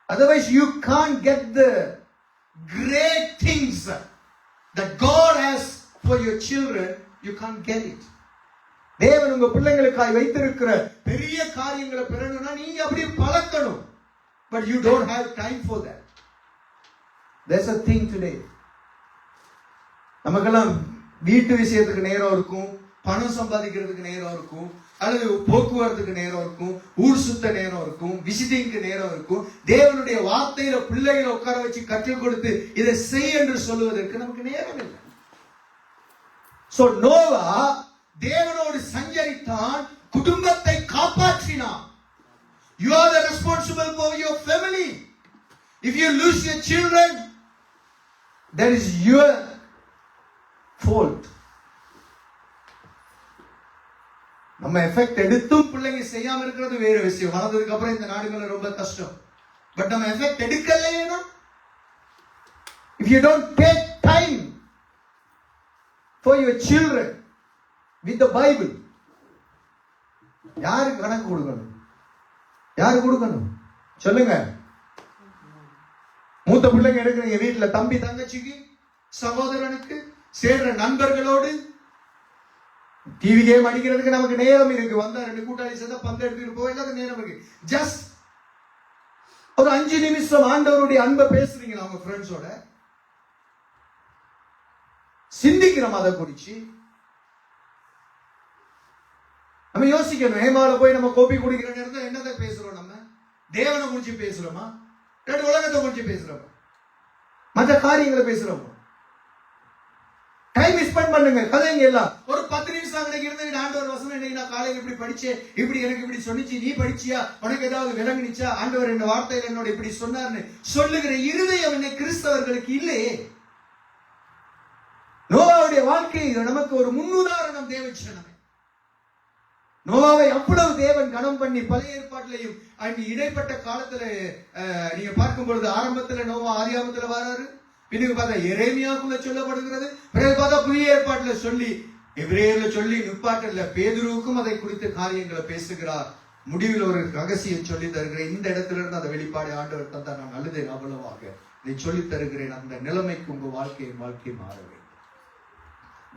Otherwise you can't get the great things that God has for your children. You can't get it. தேவன் உங்க பிள்ளைகளுக்காய் வைத்திருக்கிற பெரிய காரியங்களை பெறணும்னா நீங்க அப்படி பழக்கணும். But you don't have time for that. There's a thing today. நமக்கெல்லாம் வீட்டு விஷயத்துக்கு நேரம் இருக்கும், பணம் சம்பாதிக்கிறதுக்கு நேரம் இருக்கும், அல்லது போக்குவரத்துக்கு நேரம் இருக்கும், ஊர் சுத்த நேரம் இருக்கும், விசிட்டிங்க்கு நேரம் இருக்கும். தேவனுடைய வார்த்தையில பிள்ளைகளை உட்கார வச்சு கற்றுக் கொடுத்து இதை செய் என்று சொல்லுவதற்கு நமக்கு நேரம் இல்லை. சோ நோவா தேவனோடு சஞ்சரித்தான், குடும்பத்தை காப்பாற்றினான். You are the responsible for your family. If you lose your children, that is your fault. நம்ம எஃபெக்ட் எடுத்தும் பிள்ளைங்க செய்யாம இருக்கிறது வேற விஷயம். வளர்ந்ததுக்கு அப்புறம் இந்த நாடுகள்ல ரொம்ப கஷ்டம். பட் நம்ம எஃபெக்ட் எடுக்கலைன்னா, if you don't take time for your children with the Bible, யாருக்கு கணக்கு கொடுக்கணும்? யாரு கொடுக்கணும் சொல்லுங்க? மூத்த பிள்ளைங்க எடுக்கிறீங்க வீட்டுல, தம்பி தங்கச்சிக்கு, சகோதரனுக்கு, சேர்ற நண்பர்களோடு டிவி கேம் அடிக்கிறதுக்கு நமக்கு நேரம் இருக்கு. வந்தா 2 கூட்டாளி சேர்ந்தா பந்து எடுத்துட்டு போக எல்லாத்துக்கும் நேரம் இருக்கு. ஜஸ்ட் ஒரு 5 நிமிஷம் ஆண்டவருடைய அன்பை பேசுறீங்களா அவங்க ஃப்ரெண்ட்ஸோட? சிந்திக்கிறோம் அதை குறிச்சு? நம்ம யோசிக்கணும். ஹேமால போய் நம்ம கோப்பி குடிக்கிற நேரத்தில் என்னதை பேசுறோம்? நம்ம தேவனை குறிச்சு பேசுறோமா, உலகத்தை குறிச்சு பேசுறோமா, மற்ற காரியங்களை பேசுறோமா? டைம் ஸ்பெண்ட் பண்ணுங்க, கதைங்க எல்லாம். ஒரு 10 நிமிஷம் இருந்து ஆண்டவர் வசனம் இன்னைக்கு நான் காலையில் இப்படி படிச்சேன், இப்படி எனக்கு இப்படி சொன்னிச்சு, நீ படிச்சியா, உனக்கு ஏதாவது விளங்குனிச்சா, ஆண்டவர் இந்த வார்த்தையில என்னோட இப்படி சொன்னார்னு சொல்லுகிற இருதயம் இன்னைக்கு கிறிஸ்தவர்களுக்கு இல்லையே. நோவாவுடைய வாழ்க்கை நமக்கு ஒரு முன்னுதாரணம் தேவச்சனமே. நோவாவை அவ்வளவு தேவன் கனம் பண்ணி பழைய ஏற்பாட்டிலையும் அங்க இடைப்பட்ட காலத்துல நீங்க பார்க்கும் பொழுது ஆரம்பத்துல நோவா ஆதியாகமத்துல வராரு, பின்னுக்கு பார்த்தா எரேமியாக்குள்ள சொல்லப்படுகிறது, பிறகு பார்த்தா புதிய ஏற்பாட்டுல சொல்லி எபிரேயர்ல சொல்லி நிப்பாட்டல பேதுருவுக்கும் அதை குறித்த காரியங்களை பேசுகிறார். முடிவில் ஒரு ரகசியம் சொல்லி தருகிறேன், இந்த இடத்துல இருந்து அந்த வெளிப்பாடு ஆண்டவர் தந்தா நான் அழுதேன், அவ்வளவாக இதை சொல்லி தருகிறேன். அந்த நிலைமைக்கு உங்க வாழ்க்கை மாற வேண்டும்.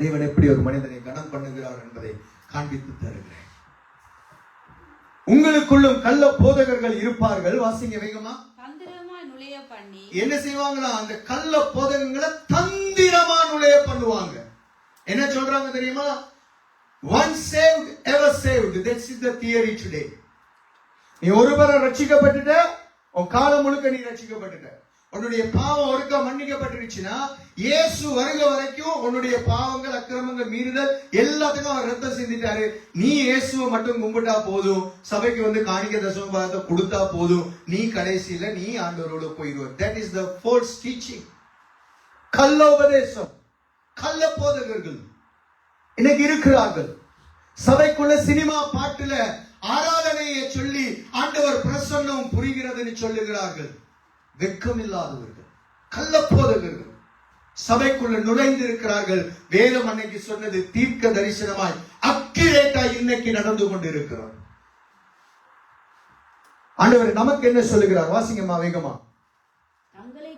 தேவன் எப்படி ஒரு மனிதனை கனம் பண்ணுகிறார் என்பதை காண்பித்து தருகிறேன். உங்களுக்குள்ளும் கள்ள போதகர்கள் இருப்பார்கள். வாசிங்க வேகமா. தந்திரமா நுழைய பண்ணி என்ன செய்வாங்களா? அந்த கள்ள போதகங்களை தந்திரமா நுழைய பண்ணுவாங்க. என்ன சொல்றாங்க தெரியுமா? Once saved, ever saved. That's the theory today. நீ ஒருவரை ரட்சிக்கப்பட்டுட்ட, உன் காலம் முழுக்க நீ ரட்சிக்கப்பட்டுட்ட. உன்னுடைய பாவம் ஒருக்க மன்னிக்கப்பட்டுருச்சுன்னா இயேசு வருக வரைக்கும் உன்னுடைய பாவங்கள், அக்கிரமங்கள், மீறுதல் எல்லாத்துக்கும் அவர் ரத்தம் சிந்திட்டாரு. நீ இயேசுவை மட்டும் கும்பிட்டா போதும், சபைக்கு வந்து காணிக்க தசம பாகத்தை கொடுத்தா போதும், நீ கடைசியில நீ ஆண்டவரோட போயிடுவ. That is the false teaching. கள்ள உபதேசம், கள்ள போதகர்கள் இன்னைக்கு இருக்கிறார்கள். சபைக்குள்ள சினிமா பாட்டுல ஆராதனையை சொல்லி ஆண்டவர் பிரசன்னம் புரிகிறதுன்னு சொல்லுகிறார்கள். வெட்கம் இல்லாதவர்கள், கள்ள போதகர்கள் சபைக்குள்ள நுழைந்து இருக்கிறார்கள். வேதம் அன்னைக்கு சொன்னது தீர்க்க தரிசனமாய் அக்கிரேட்டா இன்னைக்கு நடந்து கொண்டிருக்கிறார். ஆண்டவர் நமக்கு என்ன சொல்லுகிறார்? வாசிங்கம்மா வேகமா. தங்களை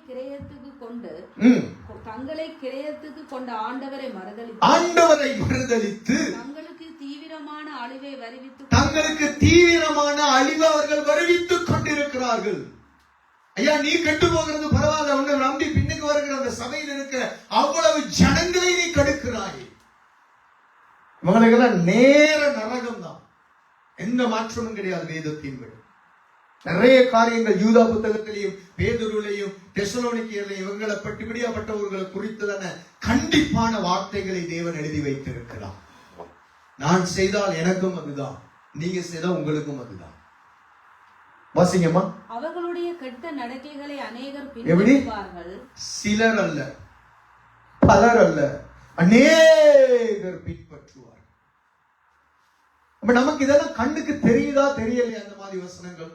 கிரயத்துக்கு கொண்ட ஆண்டவரை மறுதலித்து தங்களுக்கு தீவிரமான அழிவை அவர்கள் வருவித்துக் கொண்டிருக்கிறார்கள். ஐயா, நீ கெட்டு போகிறது பரவாயில்ல, உன்னை நம்பி பின்னுக்கு வருகிற அந்த சபையில் இருக்கிற அவ்வளவு ஜனங்களை நீ கெடுக்கிறாய். இவங்களுக்கெல்லாம் நேர நரகம் தான், எந்த மாற்றமும் கிடையாது. வேதத்தின்படி நிறைய காரியங்கள் யூதா புத்தகத்திலையும் பேதுருவிலையும் தெசலோனிக்கேயர்லையும் இவங்களை பட்டிபடியாப்பட்டவர்களை குறித்ததான கண்டிப்பான வார்த்தைகளை தேவன் எழுதி வைத்திருக்கிறார். நான் செய்தால் எனக்கும் அதுதான், நீங்க செய்தால் உங்களுக்கும் அதுதான். வாசிங்கம்மா. அவர்களுடைய கெட்ட நடக்கைகளை அநேகர் பின்பற்றுவார்கள். சிலர் அல்ல, பலர் அல்ல, அநேகர் பின்பற்றுவார்கள். நமக்கு இதெல்லாம் கண்ணுக்கு தெரியுதா தெரியலையா? அந்த மாதிரி வசனங்கள்,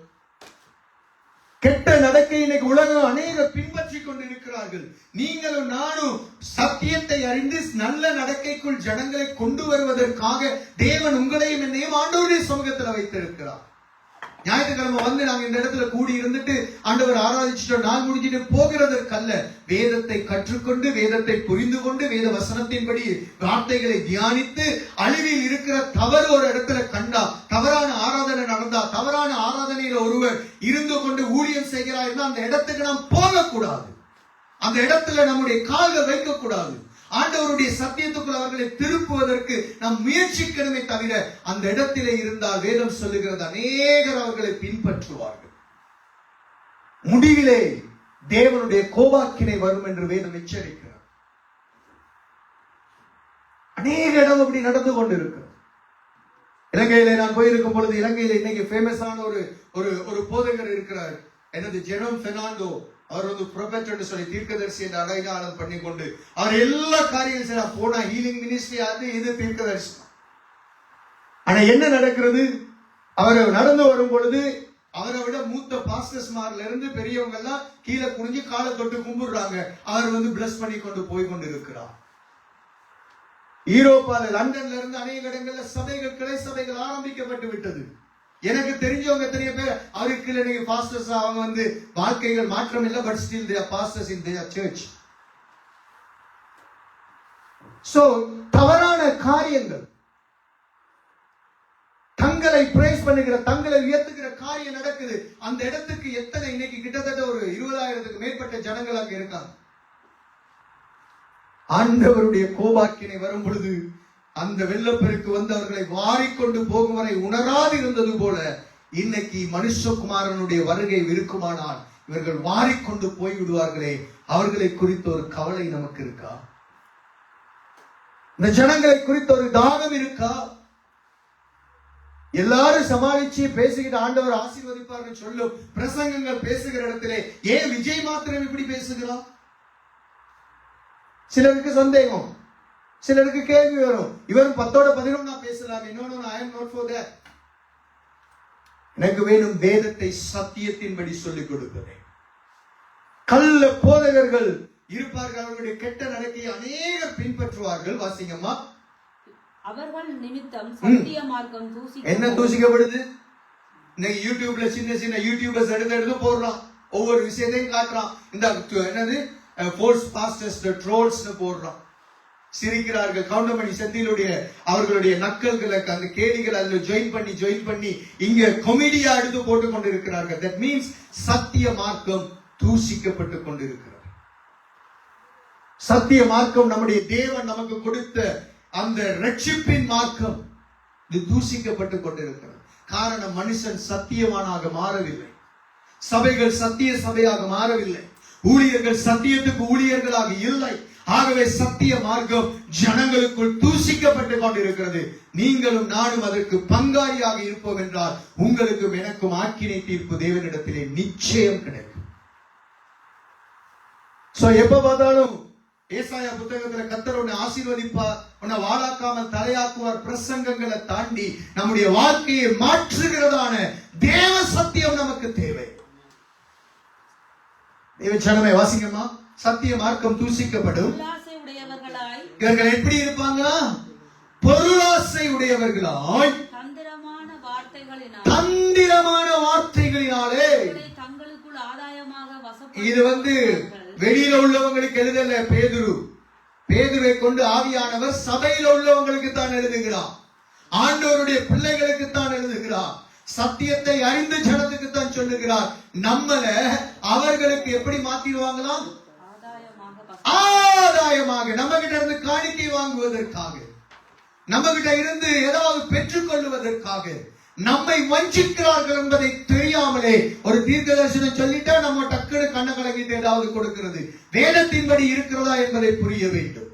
கெட்ட நடக்கை இன்னைக்கு உலகம் அநேகர் பின்பற்றி கொண்டிருக்கிறார்கள். நீங்களும் நானும் சத்தியத்தை அறிந்து நல்ல நடக்கைக்குள் ஜனங்களை கொண்டு வருவதற்காக தேவன் உங்களையும் என்னையும் ஆண்டவருடைய சமூகத்தில் வைத்திருக்கிறார். ஞாயிற்றுக்கிழமை வந்து நாங்க இந்த இடத்துல கூடி இருந்துட்டு ஆண்டவர் ஆராதிச்சுட்டோம், நாள் முடிஞ்சிட்டு போகிறதற்கல்ல. வேதத்தை கற்றுக்கொண்டு, வேதத்தை புரிந்து கொண்டு, வேத வசனத்தின்படி வார்த்தைகளை தியானித்து, அழிவில் இருக்கிற தவறு ஒரு இடத்துல கண்டா, தவறான ஆராதனை நடந்தா, தவறான ஆராதனையில ஒருவர் இருந்து கொண்டு ஊழியம் செய்கிறார், அந்த இடத்துக்கு நாம் போகக்கூடாது. அந்த இடத்துல நம்முடைய கால்கள் வைக்கக்கூடாது. ஆண்டவருடைய சத்தியத்துக்குள் அவர்களை திருப்புவதற்கு நாம் முயற்சிக்கணுமே தவிர, அந்த இடத்திலே இருந்தால் வேதம் சொல்லுகிறது அநேகர் அவர்களை பின்பற்றுவார்கள். முடிவிலே தேவனுடைய கோபாக்கினை வரும் என்று வேதம் எச்சரிக்கிறார். அநேக இடம் அப்படி நடந்து கொண்டிருக்கிறது. இலங்கையில நான் போயிருக்கும் பொழுது, இலங்கையில இன்னைக்கு ஃபேமஸான ஒரு போதகர் இருக்கிறார். எனது ஜெரோம் பெர்னாண்டோ. அவர் வந்து ப்ரொபெட் என்று சொல்லி தீர்க்கதரிசி என்று அடையாளம் பண்ணி கொண்டு அவர் எல்லா காரியம் செய்ய போனா, ஹீலிங் மினிஸ்ட்ரி அது இது தீர்க்கதரிசி. ஆனா என்ன நடக்கிறது? அவர் நடந்து வரும் பொழுது அவரை விட மூத்த பாஸ்டர்ஸ்மார்ல இருந்து பெரியவங்க எல்லாம் கீழே குனிஞ்சு காலை தொட்டு கும்பிடுறாங்க. அவர் வந்து பிளஸ் பண்ணி கொண்டு போய் கொண்டு இருக்கிறார். யூரோப்பால, லண்டன்ல இருந்து அநேக இடங்கள்ல சபைகள், கிளை சபைகள் ஆரம்பிக்கப்பட்டு விட்டது. எனக்கு தெரிஞ்சவங்க தெரிய பேர் அவருக்கு நீங்க பாஸ்டர்ஸ், அவங்க வந்து வாழ்க்கைகள் மாற்றம் இல்லை, but still they are pastors in their church. So தவறான காரியங்கள், தங்களை பிரைஸ் பண்ணுகிற, தங்களை உயர்த்துகிற காரியம் நடக்குது. அந்த இடத்துக்கு எத்தனை இன்னைக்கு கிட்டத்தட்ட ஒரு 20,000க்கு மேற்பட்ட ஜனங்கள் அங்க இருக்காங்க. ஆண்டவருடைய கோபாக்கினை வரும் பொழுது அந்த வெள்ளப்பெருக்கு வந்து அவர்களை வாரிக்கொண்டு போகும் வரை உணராது இருந்தது போல, இன்னைக்கு மனுஷகுமாரனுடைய வருகை இருக்குமானால் இவர்கள் வாரிக்கொண்டு போய் விடுவார்களே, அவர்களை குறித்த ஒரு கவலை நமக்கு இருக்கா? இந்த ஜனங்களை குறித்த ஒரு தாகம் இருக்கா? எல்லாரும் சமாளிச்சு பேசிக்கிட்டு ஆண்டவர் ஆசீர்வதிப்பார்கள் சொல்லும் பிரசங்கங்கள் பேசுகிற இடத்திலே ஏன் விஜய் மாத்திரம் இப்படி பேசுகிறான்? சிலருக்கு சந்தேகம். சிலருக்கு கேள்வி வரும், இவரும் 10-11 பேசலாம், இன்னொன்னு I am not for that. எனக்கு வேணும் வேதத்தை சத்தியத்தின்படி சொல்லிக் கொடுப்பதே. கள்ள போதகர்கள் இருப்பார்கள், அவர்களுடைய கெட்ட நடக்கையை அநேகர் பின்பற்றுவார்கள். வாசிங்கம்மா. அவர்கள் நிமித்தம் சத்திய மார்க்கம் என்ன தூசிக்கப்படுது? இன்னைக்கு யூடியூப்ல சின்ன சின்ன யூடியூபர்ஸ் எடுத்து போடுறான், ஒவ்வொரு விஷயத்தையும் காட்டுறான். இந்த என்னது ஃபோர்ஸ் பாஸ்டர்ஸ் ட்ரோல்ஸ் போடுறான், சிரிக்கிறார்கள். கவுண்டமணி செந்திலுடைய அவர்களுடைய நக்கல்களை அந்த கேலிகளை அதுல ஜாயின் பண்ணி இங்க கொமெடியா எடுத்து போட்டு கொண்டிருக்கிறார்கள். தட் மீன்ஸ் சத்திய மார்க்கம் தூசிக்கப்பட்டு கொண்டிருக்கிறது. சத்திய மார்க்கம் நம்முடைய தேவன் நமக்கு கொடுத்த அந்த ரட்சிப்பின் மார்க்கம் இது தூசிக்கப்பட்டு கொண்டிருக்கிறது. காரணம், மனுஷன் சத்தியவானாக மாறவில்லை, சபைகள் சத்திய சபையாக மாறவில்லை, ஊழியர்கள் சத்தியத்துக்கு ஊழியர்களாக இல்லை. ஆகவே சத்திய மார்க்கம் ஜனங்களுக்குள் தூசிக்கப்பட்டு கொண்டிருக்கிறது. நீங்களும் நானும் அதற்கு பங்காளியாக இருப்போம் என்றால் உங்களுக்கும் எனக்கும் ஆக்கினை தீர்ப்பு தேவனிடத்திலே நிச்சயம் கிடைக்கும். சோ எப்ப பார்த்தாலும் ஏசாயா புத்தகத்துல கர்த்தர் உன்னை ஆசீர்வதிப்பார், உன்னை வாழாக்காமல் தலையாக்குவார் பிரசங்கங்களை தாண்டி நம்முடைய வாழ்க்கையை மாற்றுகிறதான தேவ சத்தியம் நமக்கு தேவை. தேவச்சனமே வாசிங்கம்மா. சத்திய மார்க்கம் தூசிக்கப்படும். இவர்கள் எப்படி இருப்பாங்க? பொருளாசை உடையவர்களாய் தந்திரமான வார்த்தைகளினாலே. இது வெளியில உள்ளவங்களுக்கு எழுதல பேதுருவை கொண்டு ஆவியானவர் சபையில உள்ளவங்களுக்கு தான் எழுதுகிறார், ஆண்டவருடைய பிள்ளைகளுக்கு தான் எழுதுகிறார், சத்தியத்தை அறிந்து ஜனத்துக்கு தான் சொல்லுகிறார். நம்மள அவர்களுக்கு எப்படி மாத்திடுவாங்களாம்? ஆதாயமாக, நம்ம கிட்ட இருந்து காணிக்கை வாங்குவதற்காக, நம்ம கிட்ட இருந்து ஏதாவது பெற்றுக் கொள்வதற்காக நம்மை வஞ்சிக்கிறார்கள் என்பதை தெரியாமலே ஒரு தீர்க்க தரிசனம் சொல்லிட்டா நம்ம டக்குனு கண்ண கலங்கிட்டு ஏதாவது கொடுக்கிறது. வேதத்தின்படி இருக்கிறதா என்பதை புரிய வேண்டும்.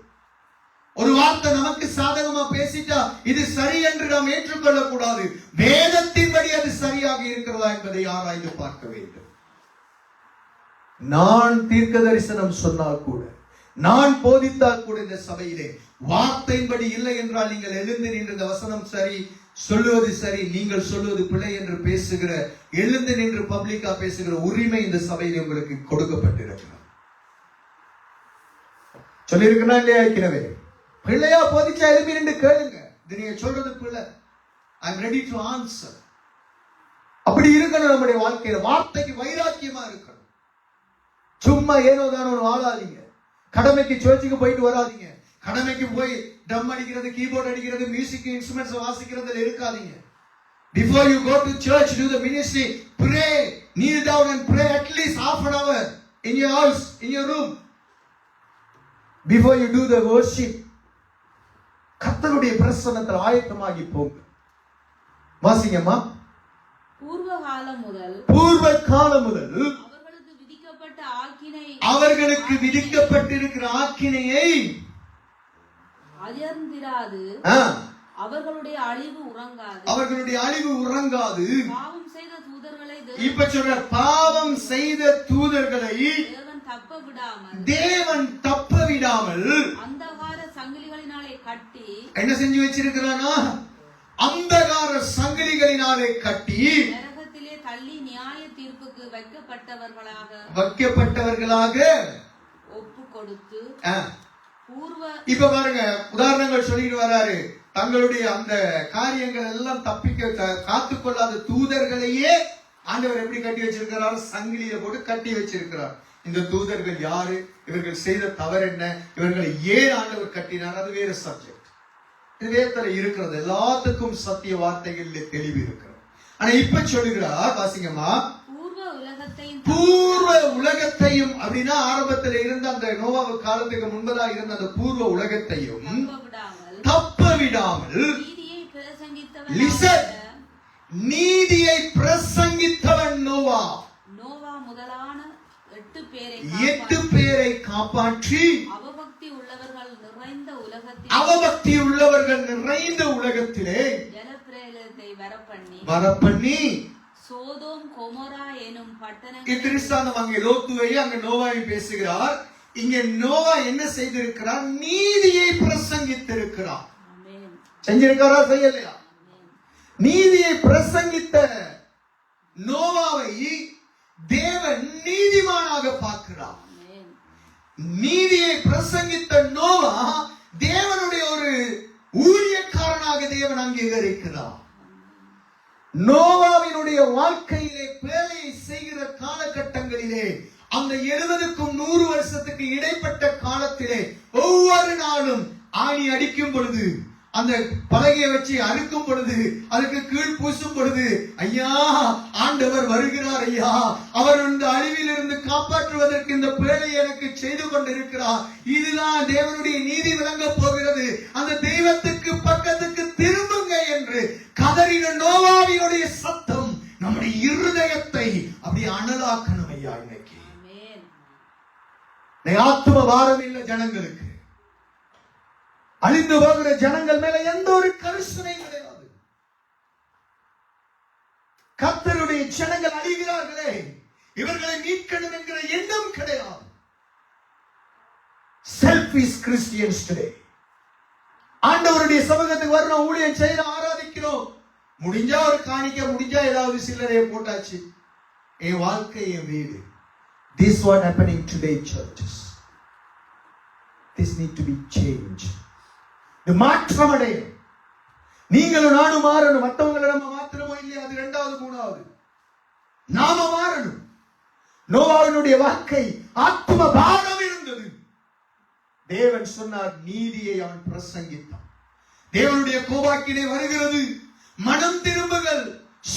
ஒரு வார்த்தை நமக்கு சாதகமா பேசிட்டா இது சரி என்று நாம் ஏற்றுக்கொள்ள கூடாது. வேதத்தின்படி அது சரியாக இருக்கிறதா என்பதை ஆராய்ந்து பார்க்க வேண்டும். நான் தீர்க்க தரிசனம் சொன்னால் கூட, நான் போதித்தால் கூட இந்த சபையிலே வார்த்தையின்படி இல்லை என்றால் நீங்கள் எழுந்து நின்று இந்த வசனம் சரி, சொல்லுவது சரி, நீங்கள் சொல்லுவது பிழை என்று பேசுகிற, எழுந்து நின்று பப்ளிக்கா பேசுகிற உரிமை இந்த சபையில் உங்களுக்கு கொடுக்கப்பட்டிருக்கிறது. சொல்லியிருக்கிறா இல்லையா? இருக்கிறவே பிள்ளையா போதிச்சா எழுப்பி நின்று கேளுங்க, இது நீங்க சொல்றது பிள்ளை, I am ready to answer. அப்படி இருக்கணும் நம்முடைய வாழ்க்கையில. வார்த்தைக்கு வைராக்கியமா இருக்கணும். சும்மா ஏனோ தானோ வாழாதீங்க. கடமைக்கு சர்ச்சுக்கு போயிட்டு வராதீங்க. கடமைக்கு போய் ட்ரம் அடிக்கிறது, கீபோர்ட் அடிக்கிறது, மியூசிக் இன்ஸ்ட்ருமெண்ட்ஸ் வாசிக்கிறதுல இருக்காதீங்க. Before you go to church, do the ministry, pray, kneel down and pray at least half an hour in your house, in your room, before you do the worship. கர்த்தருடைய பிரசன்னத்தில் ஆயத்தமாகி போங்க. வாசிங்கம்மா. பூர்வ காலம் முதல் அவர்களுக்கு விதிக்கப்பட்டிருக்கிற ஆக்கினையை அவர்களுடைய அழிவு உறங்காது. இப்ப சொல்ற பாவம் செய்த தூதர்களை தேவன் தப்ப விடாமல் அந்தகார சங்கிலிகளினாலே கட்டி என்ன செஞ்சு வச்சிருக்கிறானா? அந்தகார சங்கிலிகளினாலே கட்டி நரகத்திலே தள்ளி நியாய தீர்ப்புக்கு வைக்கப்பட்டவர்களாக ஒப்பு கொடுத்து. இப்ப பாருங்க, உதாரணங்கள் சொல்லிட்டு வராரு. தங்களுடைய அந்த காரியங்கள் எல்லாம் தப்பிக்க காத்துக்கொள்ளாத தூதர்களையே ஆண்டவர் எப்படி கட்டி வச்சிருக்கிறார்? சங்கிலியில போட்டு கட்டி வச்சிருக்கிறார். இந்த தூதர்கள் யாரு? இவர்கள் செய்த தவறு என்ன? இவர்களை ஏன் ஆண்டவர் கட்டினார்? அது வேற சப்ஜெக்ட். இது வேற இருக்கிறது. எல்லாத்துக்கும் சத்திய வார்த்தைகளிலே தெளிவு இருக்கிறது. ஆனா இப்ப சொல்லுகிறார், வாசிங்கம்மா. பூர்வ உலகத்தையும் அப்படின்னா ஆரம்பத்தில் இருந்த அந்த நோவாவு காலத்துக்கு முன்பதா இருந்த அந்த பூர்வ உலகத்தையும் தப்ப விடாமல் நீதியை பிரசங்கித்தவன் நோவா. முதலான 8 பேரை காப்பாற்றி அவபக்தி உள்ளவர்கள் நிறைந்த உலகத்திலே வரப்பண்ணி சோதோம் கொமோரா எனும் பட்டணங்கள். அங்கே லோத்துவை அங்க நோவாவை பேசுகிறார். இங்க நோவா என்ன செய்திருக்கிறார்? நீதியை பிரசங்கித்திருக்கிறார். ஆமென். செஞ்சிருக்காரா, செய்யலையா? நீதியை பிரசங்கித்த நோவாவை தேவன் நீதிமானாக பார்க்கிறார். ஆமென். நீதியை பிரசங்கித்த நோவா தேவனுடைய ஒரு ஊழியக்காரனாக தேவன் அங்கீகரிக்கிறார். நோவாவினுடைய வாழ்க்கையிலே வேலையை செய்கிற காலகட்டங்களிலே, அந்த 70க்கும் 100 வருஷத்துக்கு இடைப்பட்ட காலத்திலே ஒவ்வொரு நாளும் ஆணி அடிக்கும் பொழுது, அந்த பலகையை வச்சு அறுக்கும் பொழுது, அதுக்கு கீழ் பூசும் பொழுது, ஐயா ஆண்டவர் வருகிறார், ஐயா அவர் இந்த அழிவில் இருந்து காப்பாற்றுவதற்கு இந்த பேழையை எனக்கு செய்து கொண்டிருக்கிறார், இதுதான் தேவனுடைய நீதி விளங்க போகிறது, அந்த தெய்வத்துக்கு பக்கத்துக்கு திரும்புங்க என்று கதறின நோவாவினுடைய சத்தம் நம்முடைய இருதயத்தை அப்படி அனலாக்கணும் ஐயா. இன்னைக்கு ஆமென். ஆத்தும பாரம் இல்ல ஜனங்களுக்கு, அழிந்து போகிற ஜனங்கள் மேல எந்த ஒரு கரிசனை கிடையாது. கர்த்தருடைய ஜனங்கள் அழிகிறார்களே, இவர்களை மீட்கணும் என்கிற எண்ணம் கிடையாது. Selfish Christians today. ஆண்டவருடைய சமூகத்துக்கு வரணும், ஊழியம் செய்யணும், ஆராதிக்கிறோம், முடிஞ்சா ஒரு காணிக்க, முடிஞ்சா ஏதாவது சில்லறையை போட்டாச்சு, என் வாழ்க்கை என் வீடு. This what happening today churches. This need to be changed. இது மாற்றம் அடையும். நீங்களும் நானும் மாறணும். மற்றவங்களை நம்ம மாத்திரமோ இல்லையா, அது 2வது 3வது. நாம மாறணும். நோவாவினுடைய வாழ்க்கை ஆத்ம பாரம் இருந்தது. தேவன் சொன்னார், நீதியை அவன் பிரசங்கித்தான். தேவனுடைய கோபாக்கினை வருகிறது, மனம் திரும்புங்கள்,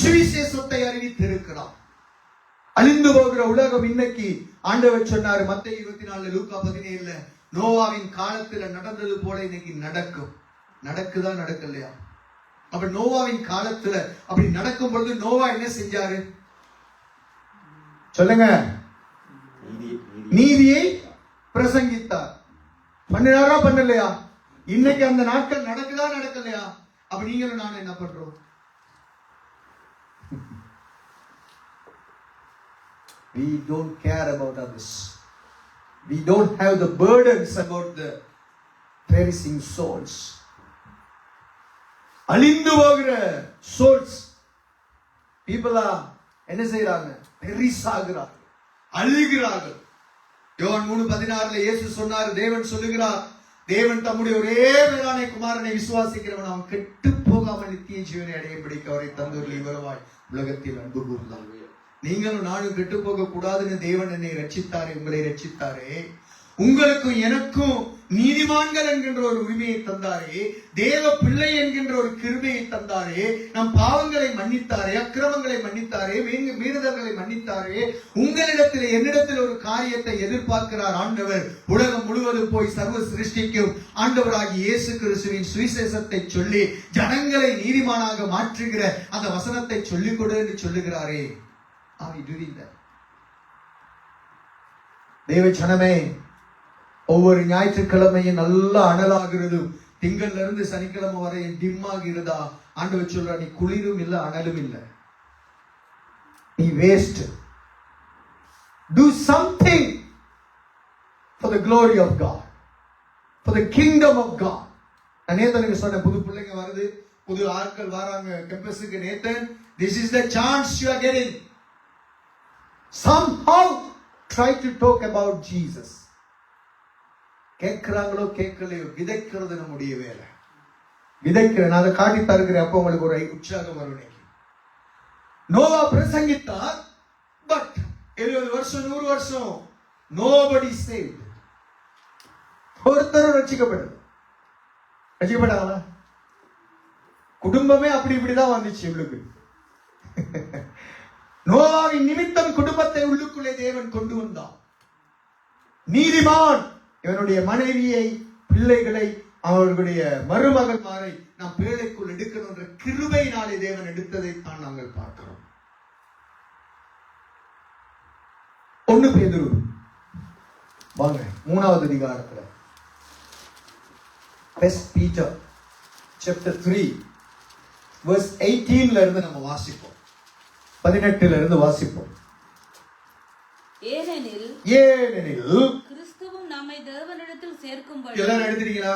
சுவிசேஷத்தை அறிவித்திருக்கிறார். அழிந்து போகிற உலகம் இன்னைக்கு ஆண்டவர் சொன்னார் மத்தேயு 24 லூக்கா 17 நோவாவின் காலத்துல நடந்தது போல இன்னைக்கு நடக்கும். நடக்குதா, நடக்கலையா? அப்ப நோவாவின் காலத்துல அப்படி நடக்கும் பொழுது நோவா என்ன செஞ்சாரு சொல்லுங்க? நீதியை பிரசங்கித்தார். பண்ணினாரா, பண்ணலையா? இன்னைக்கு அந்த நாட்கள் நடக்குதா, நடக்கலையா? அப்ப நீங்களும் நானும் என்ன பண்றோம்? We don't care about others. We don't have the burdens about the perishing souls. அழிந்து போகிற souls people are என்ன செய்றாங்க? perish ஆகிறார்கள், அழுகிறார்கள். யோவான் 3:16 இயேசு சொன்னார், தேவன் சொல்லுகிறார், தேவன் தம்முடைய ஒரே பேரான குமாரனை விசுவாசிக்கிறவன் அவன் கெட்டு போகாமல் நித்திய ஜீவனை அடையும்படிக்கு அவரை தந்தூரில் இவரவாய் உலகத்தில் அன்பு கூர்ந்தார். நீங்களும் நானும் கெட்டு போக கூடாதுன்னு தேவன் என்னை ரட்சித்தாரே, உங்களை ரட்சித்தாரே, உங்களுக்கும் எனக்கும் நீதிமான்கள் என்கின்ற ஒரு உரிமையை தந்தாரே, தேவ பிள்ளை என்கின்ற ஒரு கிருபையை தந்தாரே, நம் பாவங்களை மன்னித்தாரே, அக்கிரமங்களை மன்னித்தாரே, மீறுதல்களை மன்னித்தாரே. உங்களிடத்தில் என்னிடத்தில் ஒரு காரியத்தை எதிர்பார்க்கிறார் ஆண்டவர். உலகம் முழுவதும் போய் சர்வ சிருஷ்டிக்கும் ஆண்டவராகி இயேசு கிறிஸ்துவின் சுவிசேஷத்தை சொல்லி ஜனங்களை நீதிமானாக மாற்றுகிற அந்த வசனத்தை சொல்லிக் கொடு என்று சொல்லுகிறாரே. தேவ ஜனமே, ஒவ்வொரு ஞாயிற்றுக்கிழமையும் நல்லா அனலாகிறது. திங்கள்ல இருந்து சனிக்கிழமை வரை டிம்மாகிறதா? ஆண்டவர் சொல்ற, நீ குளிரும் இல்ல, அனலும் இல்ல, நீ waste. Do something for the glory of God, for the kingdom of God. நான் நேத்தனுக்கு சொன்னேன், புது பிள்ளைங்க வருது, புது ஆட்கள் வராங்க கேம்பஸுக்கு. நேத்தன், this is the chance you are getting. Somehow try to talk about Jesus. கேட்கிறாங்களோ கேட்கலையோ, விதைக்கிறது நம்முடைய வேலை. விதைக்கிறேன், அதை காட்டி தருகிறேன். அப்போ உங்களுக்கு ஒரு உற்சாகம் வரும். நோவா பிரசங்கித்தார், பட் 70 வருஷம் 100 வருஷம் nobody saved. ஒருத்தரும் ரட்சிக்கப்பட்டாங்களா? குடும்பமே அப்படி இப்படிதான் வந்துச்சு இவளுக்கு. நோவாவின் நிமித்தம் குடும்பத்தை உள்ளுக்குள்ளே தேவன் கொண்டு வந்தார். நீதிமான் இவனுடைய மனைவியை, பிள்ளைகளை, அவர்களுடைய மருமகன்மாரை நாம் பேழைக்குள் எடுக்கணும் என்ற கிருபையினாலே தேவன் எடுத்ததை தான் நாங்கள் பார்க்கிறோம். 1 பேதுரு வாங்க 3வது அதிகாரத்துல, First Peter chapter 3 verse 18 இருந்து நம்ம வாசிப்போம். 18 இருந்து வாசிப்போம். ஏனெனில் கிறிஸ்துவும் நம்மை தேவனிடத்தில் சேர்க்கும்படி எல்லாரும் எடுத்துட்டீங்களா?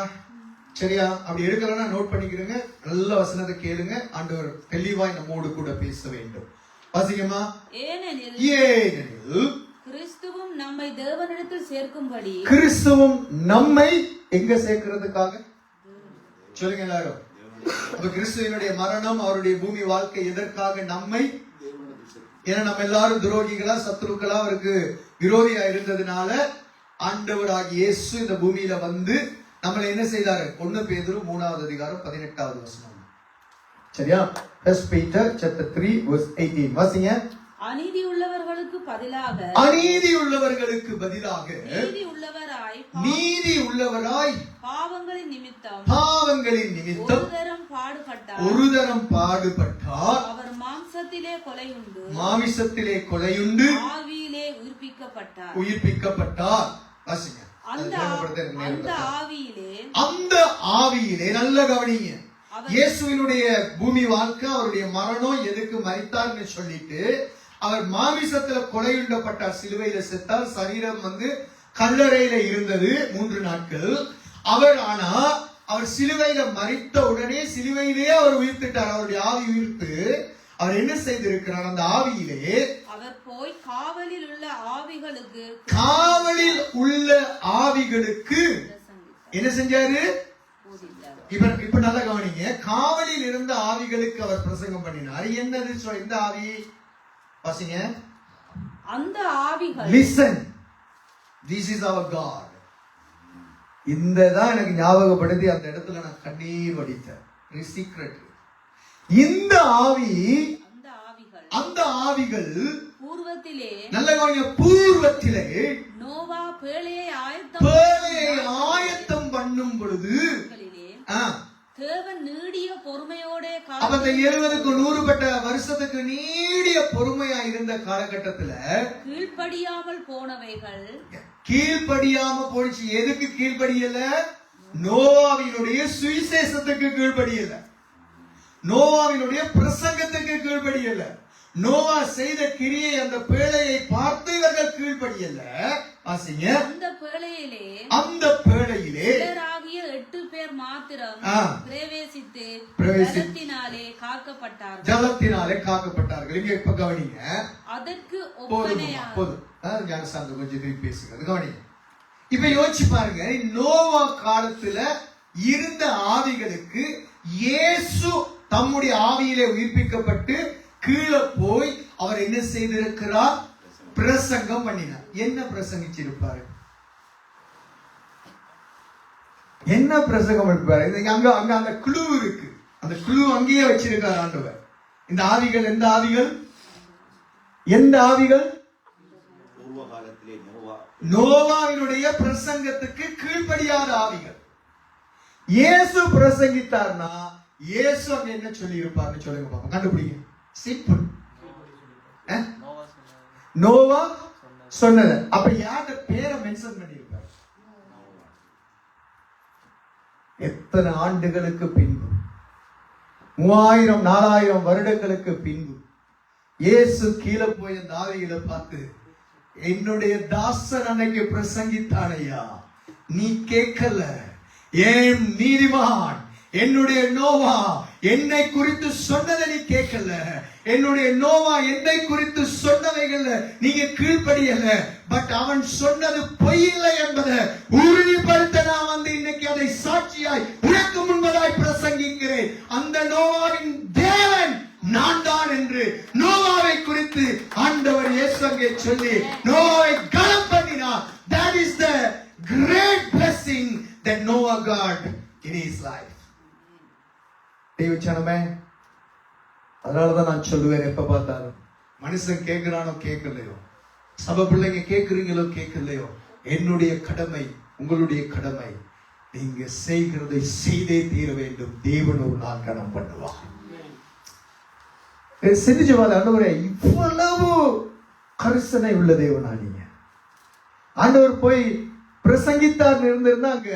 சரியா? அப்படி எடுக்கலன்னா நோட் பண்ணிக்கிறங்க. நல்ல வசனத்தை கேளுங்க. ஆண்டவர் தெளிவாய் நம்மோடு கூட பேச வேண்டும். வாசிக்கமா? ஏனெனில் கிறிஸ்துவும் நம்மை தேவனிடத்தில் சேர்க்கும்படி. கிறிஸ்துவும் நம்மை எங்க சேர்க்கிறதுக்காக சொல்லுங்க எல்லாரும். அப்ப கிறிஸ்துவினுடைய மரணம், அவருடைய பூமி வாழ்க்கை எதற்காக? நம்மை. ஏன்னா நம்ம எல்லாரும் துரோகிகளா, சத்துருக்களா, அவருக்கு விரோதியா இருந்ததுனால ஆண்டவராகிய இயேசு இந்த பூமியில வந்து நம்மளை என்ன செய்தாரு? 1 பேதுரு 3வது அதிகாரம் 18வது வசனம். சரியா? 1 Peter chapter 3 verse 18. வாசிங்க. அநீதி உள்ளவர்களுக்கு பதிலாக அநீதி உள்ளவர்களுக்கு பதிலாக நீதி உள்ளவராய் பாவங்களின் நிமித்தம் ஒரு தரம் பாடுபட்டார். அவர் மாம்சத்திலே கொலையுண்டு ஆவியிலே உயிர்ப்பிக்கப்பட்டார். வாசிங்க. அந்த ஆவியிலே நல்ல கவனிங்க. இயேசுவினுடைய பூமி வாழ்க்கை, அவருடைய மரணம் எதுக்கு மரித்தார்னு சொல்லிட்டு அவர் மாமிசத்துல கொலையுண்டப்பட்டார், சிலுவையில செத்தார். சரீரம் வந்து கல்லறையில இருந்தது 3 நாட்கள். அவர் சிலுவையில மரித்த உடனே சிலுவையிலேயே அவர் உயிர்த்திட்டார். அவருடைய ஆவி உயிர்த்து அவர் என்ன செய்திருக்கிறார்? அந்த ஆவியிலே அவர் போய் காவலில் உள்ள ஆவிகளுக்கு என்ன செஞ்சாரு? இப்ப நல்லா கவனிங்க. காவலில் இருந்த ஆவிகளுக்கு அவர் பிரசங்கம் பண்ணினார். என்னது இந்த ஆவி? வாசிங்க. அந்த ஆவிகள் listen, this is our God. இந்த தான் எனக்கு ஞாபகப்படுத்தி அந்த இடத்துல நான் கண்ணீர் வடித்தேன். சீக்ரெட். இந்த ஆவி, அந்த ஆவிகள் பூர்வத்திலே, நல்ல கவனிங்க, பூர்வத்திலே நோவா பேழையை ஆயத்தம் பண்ணும் பொழுது தேவன் நீடிய பொறுமையோட, அப்ப 70க்கு 100 வருஷத்துக்கு நீடிய பொறுமையா இருந்த காலகட்டத்துல கீழ்ப்படியாமல் போனவைகள், கீழ்ப்படியாம போச்சு. எதுக்கு கீழ்ப்படியல? நோவாவினுடைய சுவிசேஷத்துக்கு கீழ்ப்படியல, நோவாவினுடைய பிரசங்கத்துக்கு கீழ்ப்படியல, நோவா செய்த கிரியை அந்த பேழையை பார்த்து இவர்கள் கீழ்ப்படியல. வாசிங்க. அந்த பேழையிலே 8 பேர் மாத்திரம் பிரவேசித்து ஜலத்தினாலே காக்கப்பட்டார்கள். இங்க இப்ப கவனிங்க. அதற்கு போதும் ஞானசாந்தம் கொஞ்சம் திருப்பி பேசுங்க. கவனிங்க. இப்ப யோசிச்சு பாருங்க. நோவா காலத்துல இருந்த ஆவிகளுக்கு இயேசு தம்முடைய ஆவியிலே உயிர்ப்பிக்கப்பட்டு கீழே போய் அவர் என்ன செய்திருக்கிறார்? பிரசங்கம் பண்ணினார். என்ன பிரசங்கிச்சிருப்பாரு? என்ன பிரசங்கம் இருப்பாரு? அங்க அந்த குழு இருக்கு. அந்த குழு அங்கேயே வச்சிருக்கார் ஆண்டவர். இந்த ஆவிகள் எந்த ஆவிகள்? எந்த ஆவிகள்? நோவாவினுடைய பிரசங்கத்துக்கு கீழ்ப்படியாத ஆவிகள். இயேசு பிரசங்கித்தார்னா இயேசு அங்க என்ன சொல்லி இருப்பார்னு சொல்லுங்க பாப்போம். கண்டுபிடிங்க. சிம்பிள். நோவா சொன்னது. அப்ப யாரோட பேரை மென்ஷன் பண்ணியிருப்பார்? எத்தனை ஆண்டுகளுக்கு பின்பு, 3000 4000 வருடங்களுக்கு பின்பு இயேசு கீழே போய் அந்த ஆவிகளை பார்த்து, என்னுடைய தாசன் அன்னைக்கு பிரசங்கித்தானையா, நீ கேட்கல. ஏன் நீதிமான் என்னுடைய நோவா என்னை குறித்து சொன்னதை நீ கேட்கல. என்னுடைய நோவா என்னை குறித்து சொன்னவைகள் நீங்க கீழ்ப்படியல. பட் அவன் சொன்னது பொய் இல்லை என்பதை உறுதிப்படுத்த நான் வந்து இன்னைக்கு அதை சாட்சியாய் உனக்கு முன்பதாய் பிரசங்கிக்கிறேன். அந்த நோவாவின் தேவன் நான் தான் என்று நோவாவை குறித்து ஆண்டவர் இயேசு அங்கே சொல்லி நோவாவை கனம் பண்ணினார். That is the great blessing that Noah got in his life. தேவச்சனமே, அதனாலதான் நான் சொல்லுவேன், எப்ப பார்த்தாலும் மனுஷன் கேட்கிறானோ கேட்கலையோ, சபை பிள்ளைங்க கேட்கிறீங்களோ கேட்கலையோ, என்னுடைய கடமை, உங்களுடைய கடமை, நீங்க செய்கிறதை செய்தே தீர வேண்டும். தேவன் ஒரு நாள் கனம் பண்ணுவார். சிந்திச்சுவாங்க, ஆண்டவரே இவ்வளவு கரிசனை உள்ள தேவனா நீங்க. ஆண்டவர் போய் பிரசங்கித்தார் இருந்திருந்தா அங்க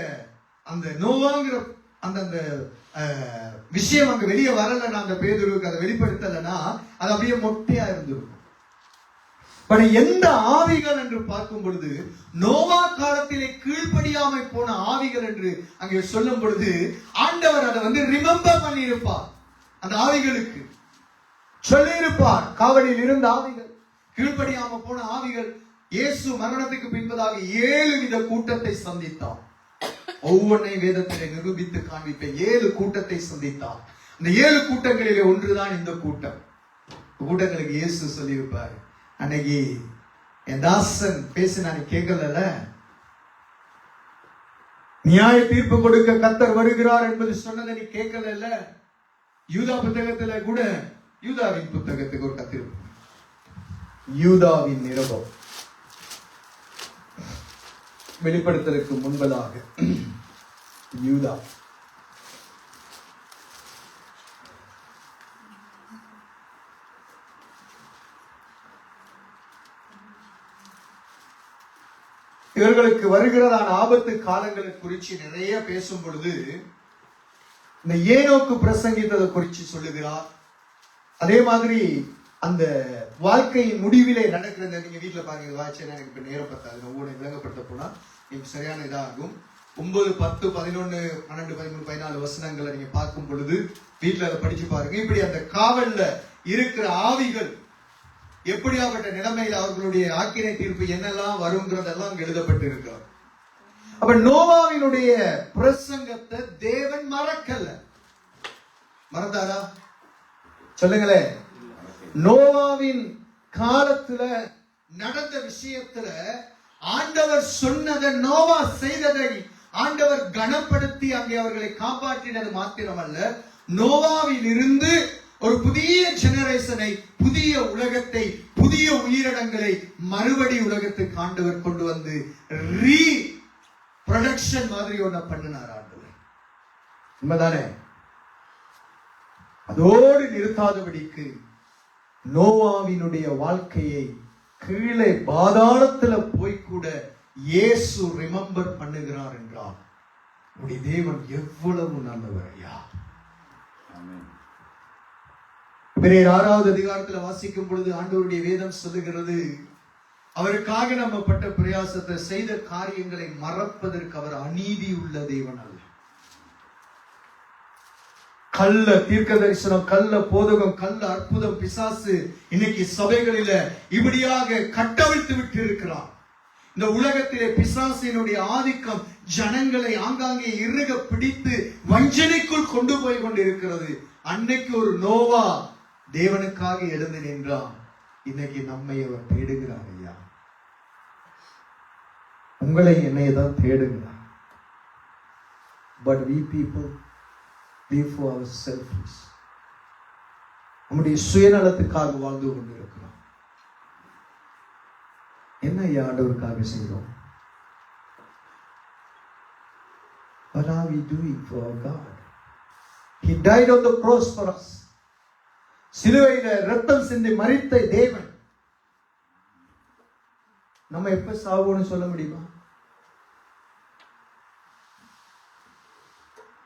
அந்த நோவாங்கிற அந்த விஷயம் அங்க வெளியே வரல, அந்த பேதுருக்கு அதை வெளிப்படுத்தலைன்னா அது அப்படியே மொட்டையா இருந்திருக்கும். பட் எந்த ஆவிகள் என்று பார்க்கும் பொழுது நோவா காலத்திலே கீழ்ப்படியாமை போன ஆவிகள் என்று அங்கே சொல்லும் பொழுது ஆண்டவர் அதை ரிமெம்பர் பண்ணி இருப்பார். அந்த ஆவிகளுக்கு சொல்லி இருப்பார். காவலில் இருந்த ஆவிகள், கீழ்ப்படியாம போன ஆவிகள். இயேசு மரணத்துக்கு பின்பதாக 7 வித கூட்டத்தை சந்தித்தார். ஒவ்வொன்றையும் வேதத்திலே நிரூபித்து காண்பிப்ப 7 கூட்டத்தை சந்தித்தார். இந்த 7 கூட்டங்களிலே ஒன்றுதான் இந்த கூட்டம். கூட்டங்களுக்கு இயேசு சொல்லியிருப்பார், அன்னைக்கு என் தாசன் பேசின கேட்கல, நியாய தீர்ப்பு கொடுக்க கர்த்தர் வருகிறார் என்பது சொன்னதை நீ கேட்கல. யூதா புத்தகத்துல கூட, யூதாவின் புத்தகத்துக்கு ஒரு கத்திருப்பு, யூதாவின் நிருபம் வெளிப்படுத்தலுக்கு முன்பதாக யூதா இவர்களுக்கு வருகிறதான ஆபத்து காலங்களை குறித்து நிறைய பேசும் பொழுது இந்த ஏனோக்கு பிரசங்கித்ததை குறித்து சொல்லுகிறார். அதே மாதிரி அந்த வாழ்க்கையின் முடிவிலே நடக்கிறது. நீங்க வீட்டுல பாருங்க, வாய்ச்சேன்னா எனக்கு இப்ப நேரம் பத்தாது, ஒவ்வொரு விளங்கப்படுத்த போனா எனக்கு சரியான இதாகும். 9, 10, 11, 12, 13, 14 வசனங்களை நீங்க பார்க்கும் பொழுது வீட்டுல அதை படிச்சு பாருங்க. இப்படி அந்த காவல்ல இருக்கிற ஆவிகள் எப்படியாப்பட்ட நிலைமையில் அவர்களுடைய ஆக்கினை தீர்ப்பு என்னெல்லாம் வருங்கிறதெல்லாம் அங்க எழுதப்பட்டு இருக்கிறார். அப்ப நோவாவினுடைய பிரசங்கத்தை தேவன் மறக்கல. மறந்தாரா? சொல்லுங்களேன். நோவாவின் காலத்துல நடந்த விஷயத்துல ஆண்டவர் சொன்னதை, நோவா செய்ததை ஆண்டவர் கனப்படுத்தி அங்கே அவர்களை காப்பாற்றினது மாத்திரமல்ல, நோவாவில் இருந்து ஒரு புதிய ஜெனரேஷனை, புதிய உலகத்தை, புதிய உயிரினங்களை மறுபடி உலகத்துக்கு ஆண்டவர் கொண்டு வந்து ப்ரொடக்ஷன் மாதிரி ஒன்ன பண்ணினார் ஆண்டவர். உண்மைதானே? அதோடு நிறுத்தாதபடிக்கு நோவாவினுடைய வாழ்க்கையை கீழே பாதாளத்துல போய் கூட இயேசு ரிமெம்பர் பண்ணுகிறார் என்றால் உடைய தேவன் எவ்வளவு நல்லவர் ஐயா. பிறர் 6வது அதிகாரத்துல வாசிக்கும் பொழுது ஆண்டவருடைய வேதம் சொல்லுகிறது, அவருக்காக நம்ம பட்ட பிரயாசத்தை, செய்த காரியங்களை மறப்பதற்கு அவர் அநீதி உள்ள தேவன் அல்ல. கள்ள தீர்க்க தரிசனம், கள்ள போதகம், கள்ள அற்புதம், பிசாசு இன்னைக்கு சபைகளில இப்படியாக கட்டவிழ்த்து விட்டு இருக்கிறார். இந்த உலகத்திலே பிசாசினுடைய ஆதிக்கம் ஜனங்களை ஆங்காங்கே இறுக பிடித்து வஞ்சனைக்குள் கொண்டு போய் கொண்டிருக்கிறது. அன்னைக்கு ஒரு நோவா தேவனுக்காக எழுந்து நின்றான். இன்னைக்கு நம்மை அவர் தேடுகிறார் ஐயா. உங்களை என்னை தான் தேடுகிறார். But we people live for ourselves. நம்முடைய சுயநலத்துக்காக வாழ்ந்து கொண்டிருக்கிறோம். என்ன ஐயா ஆண்டவருக்காக செய்தோம்? What are we doing for our God? He died on the cross for us. சிலுவையில ரத்தம் சிந்தி மரித்த தேவன் நம்ம எப்ப சாவோன்னு சொல்ல முடியுமா?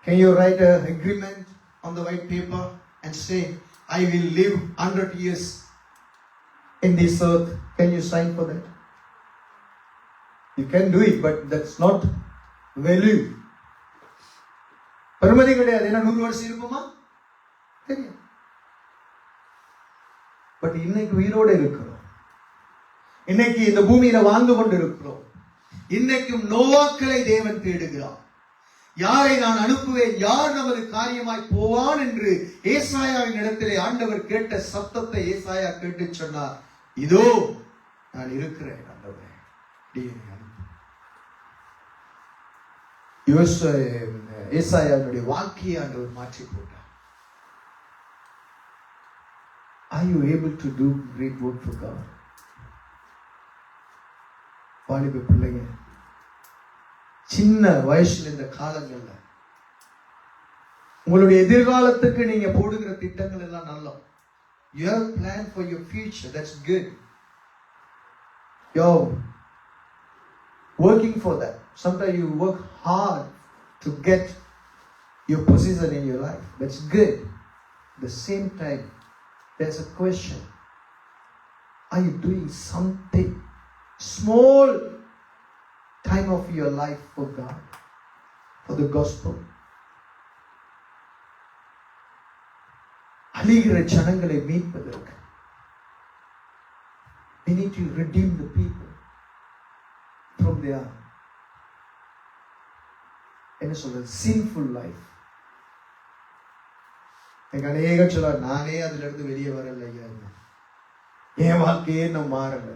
Can you write an agreement on the white paper and say, I will live 100 years in this earth? Can you sign for that? You can do it, but that's not value. பெருமதி கிடையாது. என்ன 100 வருஷம் இருப்போமா? தெரியும். But இன்னைக்கு உயிரோடு இருக்கிறோம். இன்னைக்கு இந்த பூமியில வாழ்ந்து கொண்டு இருக்கிறோம். இன்னைக்கும் நோவாக்களை தேவன் தேடுகிறார். யாரை நான் அனுப்புவேன், யார் நமது காரியமாய் போவான் என்று ஏசாயாவின் இடத்திலே ஆண்டவர் கேட்ட சத்தத்தை ஏசாயா கேட்டு சொன்னார், இதோ நான் இருக்கிறேன் ஆண்டவரே, ஏசாயாவுடைய வாழ்க்கையை ஆண்டவர் மாற்றி போட்டார். Are you able to do great work for God? வாலிப பிள்ளைங்க, சின்ன வயசுல இந்த காலங்கள்ல உங்களுடைய எதிர்காலத்துக்கு நீங்க போடுகிற திட்டங்கள் எல்லாம் நல்லா. You have planned for your future. That's good. You're working for that. Sometimes you work hard to get your position in your life. That's good. At the same time, there's a question. Are you doing something small time of your life for God, for the gospel? அழிகிற ஜனங்களை மீட்பதற்கு we need to redeem the people from their என்ன சொல்றது sinful life. எங்க அநேக சொல்ல நானே அதுல இருந்து வெளியே வரல ஐயா, என் வாழ்க்கையே நான் மாறல,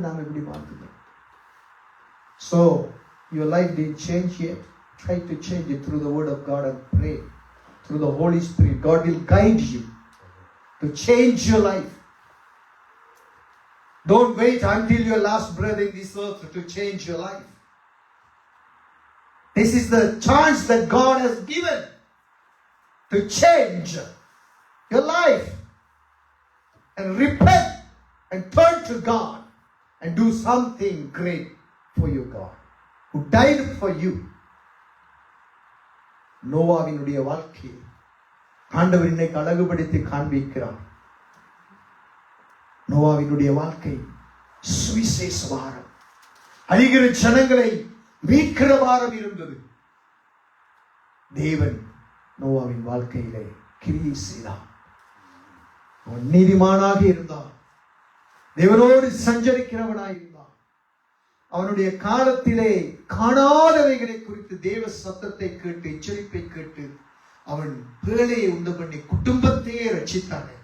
நாம் எப்படி மாற்றுறோம்? So your life didn't change yet. Try to change it through the word of God and pray through the Holy Spirit. God will guide you to change your life. Don't wait until your last breath in this earth to change your life. This is the chance that God has given to change your life and repent and turn to God and do something great for your God who died for you. நோவாவினுடைய வாழ்க்கையை ஆண்டவர் இன்னைக்கு அழகுபடுத்தி காண்பிக்கிறார். நோவாவினுடைய வாழ்க்கை சுவிசேஷ வாரம், அழிகிற ஜனங்களை மீட்கிற வாரம் இருந்தது. தேவன் நோவாவின் வாழ்க்கையிலே கிரியை செய்தார். அவன் நீதிமானாக இருந்தான், தேவனோடு சஞ்சரிக்கிறவனாய் இருந்தான். அவனுடைய காலத்திலே காணாதவைகளை குறித்து தேவ சத்தத்தை கேட்டு எச்சரிப்பை கேட்டு அவன் பேழையை உண்டு பண்ணி குடும்பத்தையே ரட்சித்தானே.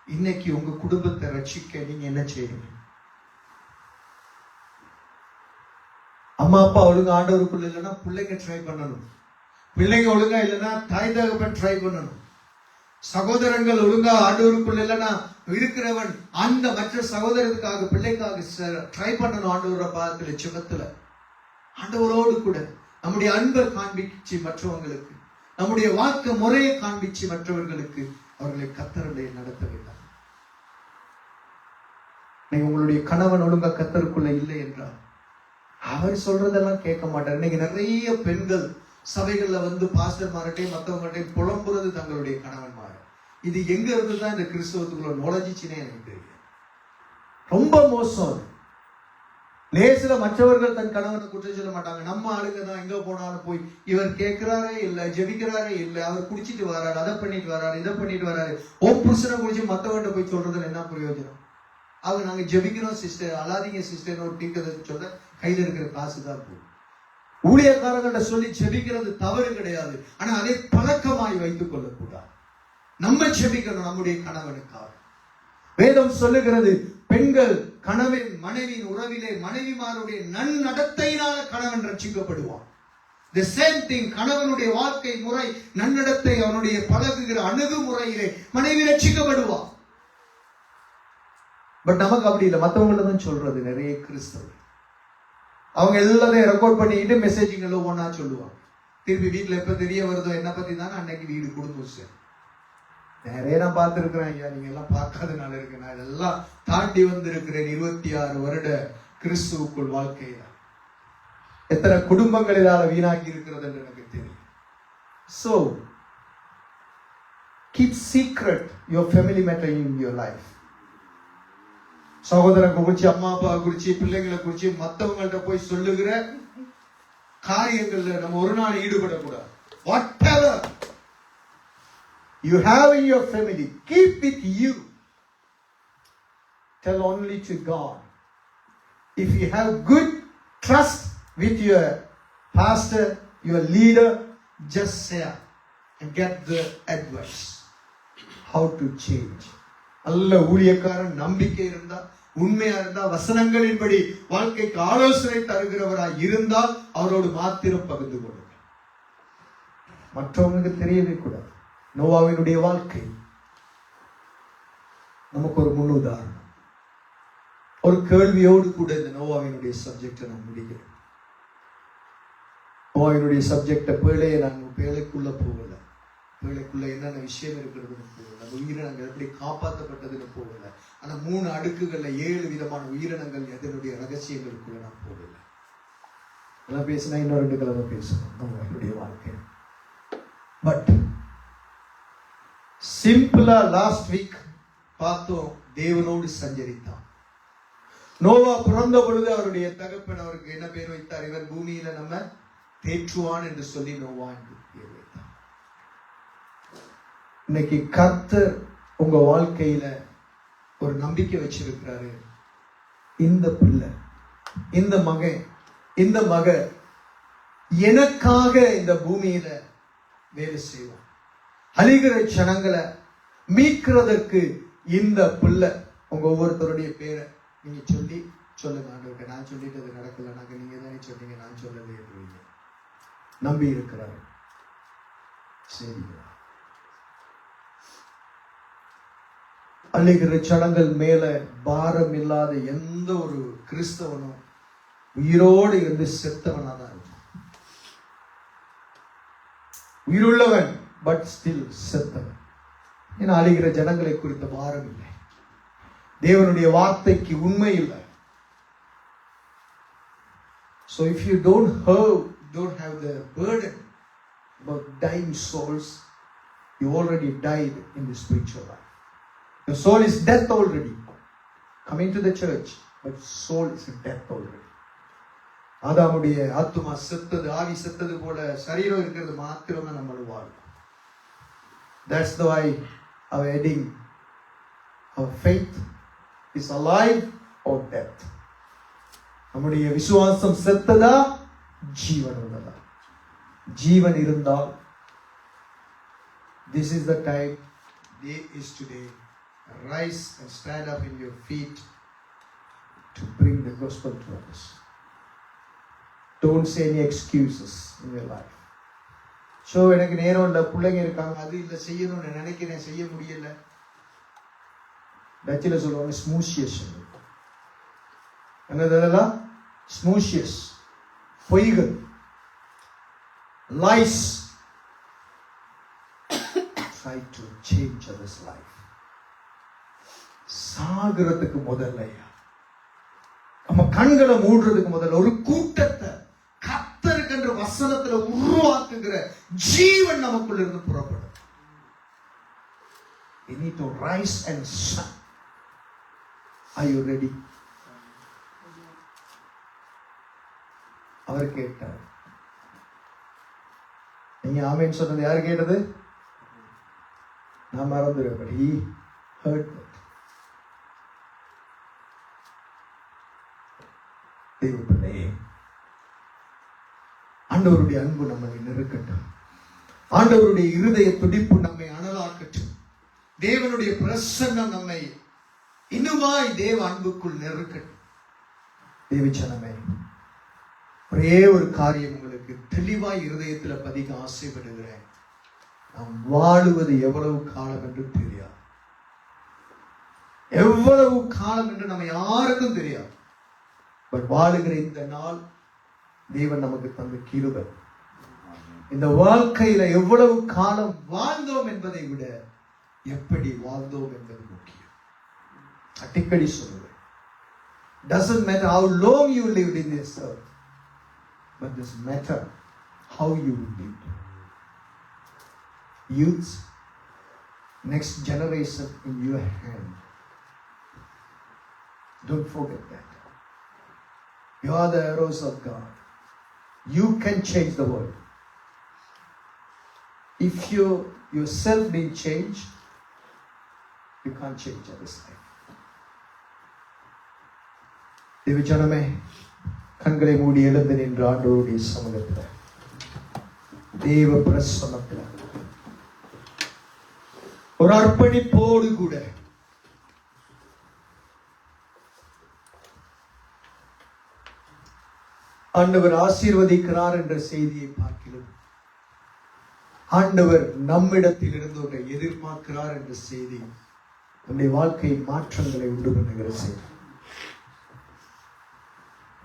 இன்னைக்கு உங்க குடும்பத்தை ரட்சிக்க நீங்க என்ன செய்யணும்? அம்மா அப்பா ஒழுங்கா ஆண்டவருக்குள்ள இல்லைன்னா பிள்ளைங்க ட்ரை பண்ணணும். பிள்ளைங்க ஒழுங்கா இல்லைன்னா தாய் தகப்பன் ட்ரை பண்ணணும். சகோதரங்கள் ஒழுங்கா ஆண்டவருக்குள்ள இல்லைன்னா இருக்கிறவன் அந்த மற்ற சகோதரத்துக்காக பிள்ளைக்காக ட்ரை பண்ணணும். ஆண்டவர பாதத்துல சிவத்துல ஆண்டவரோடு கூட நம்முடைய அன்பை காண்பிச்சு மற்றவங்களுக்கு, நம்முடைய வாழ்க்கை முறையை காண்பிச்சு மற்றவர்களுக்கு அவர்களை கர்த்தருடைய நடத்த வேண்டாம். நீங்க உங்களுடைய கணவன் ஒழுங்கா கர்த்தருக்குள்ள இல்லை என்றால் அவர் சொல்றதெல்லாம் கேட்க மாட்டார். இன்னைக்கு நிறைய பெண்கள் சபைகள்ல வந்து பாஸ்டர்மார்கிட்டையும் மற்றவங்கள்ட்டையும் புலம்புறது தங்களுடைய கணவன்மார். இது எங்க இருந்துதான் இந்த கிறிஸ்தவத்துக்குள்ள நுழைஞ்சிச்சுன்னே எனக்கு தெரியும். ரொம்ப மோசம். லேசில மற்றவர்கள் தன் கணவனை குற்றம் சொல்ல மாட்டாங்க. நம்ம ஆளுங்க தான் எங்க போனாலும் போய் இவர் கேட்கிறாரே இல்ல, ஜெபிக்கிறாரே இல்ல, அவர் குடிச்சிட்டு வராரு, அதை பண்ணிட்டு வராரு, இதை பண்ணிட்டு வராரு. புருஷனை குடிச்சு மத்தவன்கிட்ட போய் சொல்றதுல என்ன பிரயோஜனம்? அவங்க நாங்க ஜெபிக்கிறோம் சிஸ்டர், அழாதீங்க சிஸ்டர் ஒரு டீக்கதை சொல்ல கையில இருக்கிற காசு தான் போகும். ஊழியக்காரங்கள்ட்ட சொல்லி ஜெபிக்கிறது தவறு கிடையாது, ஆனா அதை பழக்கமாய் வைத்துக் கொள்ளக்கூடாது. நம்ம ஜெபிக்கணும் நம்முடைய கணவனுக்காக. வேதம் சொல்லுகிறது, பெண்கள் கணவன் மனைவியின் உறவிலே மனைவிமாருடைய நன்னடத்தையினால கணவன் ரட்சிக்கப்படுவான். The same thing, கணவனுடைய வாழ்க்கை முறை நன்னடத்தை, அவனுடைய பழகுகிற அணுகுமுறையிலே மனைவி ரட்சிக்கப்படுவான். பட் நமக்கு அப்படி இல்லை. மற்றவங்கள தான் சொல்றது நிறைய கிறிஸ்தவர்கள். அவங்க எல்லாத்தையும் ரெக்கார்ட் பண்ணிட்டு மெசேஜிங் எல்லாம் ஒன்னா சொல்லுவாங்க. திருப்பி வீட்டுல எப்ப தெரிய வருதோ என்ன பத்தி தானே அன்னைக்கு வீடு குடும்பம் சார். நிறைய நான் பார்த்திருக்கிறேன் ஐயா, நீங்க எல்லாம் பார்க்காதனால இருக்கு. நான் இதெல்லாம் தாண்டி வந்து இருக்கிறேன் 26 வருட கிறிஸ்துவுக்குள் வாழ்க்கையில. எத்தனை குடும்பங்கள் இதால வீணாக்கி இருக்கிறது என்று எனக்கு தெரியும். So keep secret your family matter in your life. சகோதரன் குறிச்சு, அம்மா அப்பா குறிச்சு, பிள்ளைங்களை குறிச்சு மற்றவங்கள்ட்ட போய் சொல்லுகிற காரியங்கள்ல நம்ம ஒரு நாள் ஈடுபடக்கூடாது. Whatever you have in your family, keep with you. Tell only to God. If you have good trust with your pastor, your leader, just share and get the advice how to change. அல்ல ஊழியக்காரன் நம்பிக்கை இருந்தா, உண்மையா இருந்தா, வசனங்களின்படி வாழ்க்கைக்கு ஆலோசனை தருகிறவராய் இருந்தால் அவரோடு மாத்திரம் பகிர்ந்து கொள்ளுங்க. மற்றவங்களுக்கு தெரியவே கூடாது. நோவாவினுடைய வாழ்க்கை நமக்கு ஒரு முன் உதாரணம். ஒரு கேள்வியோடு கூட இந்த நோவாவினுடைய சப்ஜெக்டை நான் முடிக்கிறேன். நோவாவினுடைய சப்ஜெக்ட பேழைக்குள்ள போகல, பேழைக்குள்ள என்னென்ன விஷயம் இருக்கிறதுன்னு போகல, அந்த உயிரினங்கள் எப்படி காப்பாற்றப்பட்டதுன்னு போகல. ஆனா 3 அடுக்குகள்ல 7 விதமான உயிரினங்கள் அதனுடைய ரகசியங்களுக்குள்ள நான் போகல. எல்லாம் பேசினா இன்னும் 2 கிழமை பேசணும் நோவாவினுடைய வாழ்க்கை. பட் சிம்பிளா லாஸ்ட் வீக் பார்த்தோம், தேவனோடு சஞ்சரித்தான். நோவா பிறந்த பொழுது அவருடைய தகப்பன் அவருக்கு என்ன பேர் வைத்தார்? இவர் பூமியில நம்ம தேற்றுவான் என்று சொல்லி நோவா என்று பேர் வைத்தார். இன்னைக்கு கர்த்தர் உங்க வாழ்க்கையில ஒரு நம்பிக்கை வச்சிருக்கிறாரு. இந்த பிள்ளை, இந்த மகன், இந்த மக எனக்காக இந்த பூமியில வேலை செய்வான். அழிகிற ஜனங்களை மீட்கிறதற்கு இந்த பிள்ளை. உங்க ஒவ்வொருத்தருடைய பேரை நீங்க சொல்லுங்க. ஆண்டவருக்கு நான் சொல்லிட்டு அது நடக்கல, நீங்க தானே சொன்னீங்க, நான் சொல்லலை என்று நம்பி இருக்கிறார். சரி, அழிகிற ஜனங்கள் மேல பாரம் இல்லாத எந்த ஒரு கிறிஸ்தவனும் உயிரோடு இருந்து செத்தவனா தான் இருக்கும். உயிருள்ளவன் பட் ஸ்டில் செத்தவன். ஏன்னா அழிகிற ஜனங்களை குறித்த பாரம் இல்லை. தேவனுடைய வார்த்தைக்கு உண்மை இல்லை. So if you don't have the burden about dying souls, you already died in the spiritual life. Your soul is death already. Coming to the church, but soul is death already. ஆதாமுடைய ஆத்துமா செத்தது, ஆவி செத்தது போல சரீரம் இருக்கிறது மாத்திரம் தான் நம்மளோட வாழ்வு. That's why our heading, our faith is alive or death. நம்முடைய விசுவாசம் செத்ததா ஜீவன் உள்ளதா? ஜீவன் இருந்தால் this is the time, day is today. Rise and stand up in your feet to bring the gospel to others. Don't say any excuses in your life. So எனக்கு நேரம் இல்லை, பிள்ளைங்க இருக்காங்க, அது இல்லை, செய்யணும்னு நினைக்கிறேன், செய்ய முடியல. டச்சில் சொல்லுவாங்க ஸ்மூஷியஸ். என்னதெல்லாம் ஸ்மூஷியஸ், பொய்கள், lies. Try to change others' life. சாகிறதுக்கு முதல்ல, நம்ம கண்களை மூடுறதுக்கு முதல்ல ஒரு கூட்டத்தை கர்த்தருக்கென்ற வசனத்துல உருவாக்குகிற ஜீவன் நமக்குள்ள இருந்து புறப்படும். We need to rise and shine. Are you ready? அவர் கேட்டார். நீங்க ஆமென் சொன்னது யார் கேட்டது? நான் மறந்துடுவேன். But he heard that. தேவனே, ஆண்டவருடைய அன்பு நம்மை நெருக்கட்டும். ஆண்டவருடைய இருதய துடிப்பு நம்மை அனலாக்கட்டும். தேவனுடைய பிரசன்னம் நம்மை இன்னுமாய் தேவ அன்புக்குள் நெருக்கட்டும். தேவச்சனமே, ஒரே ஒரு காரியம் உங்களுக்கு தெளிவாய் இருதயத்துல பதிக ஆசைப்படுகிறேன். நாம் வாழுவது எவ்வளவு காலம் என்று தெரியாது. எவ்வளவு காலம் என்று நம்ம யாருக்கும் தெரியாது. பட் வாழுகிற இந்த நாள் தேவன் நமக்கு தந்த கிருபை. இந்த வாழ்க்கையில எவ்வளவு காலம் வாழ்ந்தோம் என்பதை விட எப்படி வாழ்ந்தோம் என்பது முக்கியம். அடிக்கடி சொல்லுவேன், doesn't matter how long you lived in this earth, but this matter how you lived. Youth, next generation in your hand. Don't forget that. You are the arrows of God. You can change the world. If you yourself didn't change, you can't change others' life. தேவஜனமே, கண்களை மூடி எழுந்து நின்று ஆண்டவருடைய சமூகத்தில் தேவ பிரசன்னத்தில் ஒரு அர்ப்பணிப்போடு கூட ஆண்டவர் ஆசீர்வதிக்கிறார் என்ற செய்தியை பார்க்கிறோம். ஆண்டவர் நம்மிடத்தில் இருந்து ஒன்றை எதிர்பார்க்கிறார் என்ற செய்தி நம்முடைய வாழ்க்கையின் மாற்றங்களை உண்டு பண்ணுகிற செய்தி.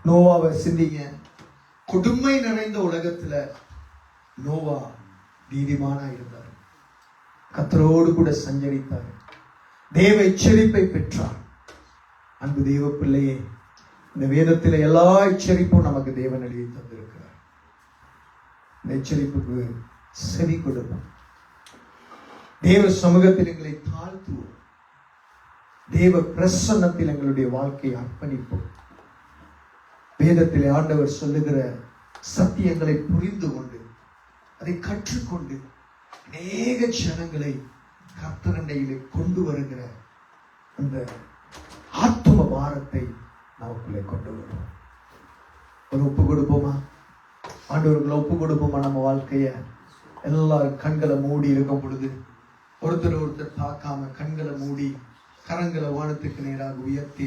நோவாவை சிந்திங்க. கொடுமை நிறைந்த உலகத்துல நோவா நீதிமானா இருந்தார். கர்த்தரோடு கூட சஞ்சரித்தார். தேவ எச்சரிப்பை பெற்றார். அன்பு தேவ பிள்ளையே, இந்த வேதத்தில் எல்லா எச்சரிப்பும் நமக்கு தேவன் எழுதி தந்திருக்கிறார். இந்த எச்சரிப்புக்கு செவி கொடுப்போம். தேவ சமூகத்தில் எங்களை தாழ்த்துவோம். தேவ பிரசன்னத்தில் எங்களுடைய வாழ்க்கையை அர்ப்பணிப்போம். வேதத்திலே ஆண்டவர் சொல்லுகிற சத்தியங்களை புரிந்து கொண்டு அதை கற்றுக்கொண்டு அநேக ஜனங்களை கர்த்தரண்டையிலே கொண்டு வருகிற அந்த ஆத்தும பாரத்தை நமக்குள்ளே கொண்டு வருவோம். ஒரு ஒப்பு கொடுப்போமா? ஆண்டவர்களை ஒப்பு கொடுப்போமா? நம்ம வாழ்க்கைய எல்லாரும் கண்களை மூடி இருக்கும் பொழுது ஒருத்தர் பார்க்காம கண்களை மூடி கரங்களை வானத்துக்கு நேராக உயர்த்தி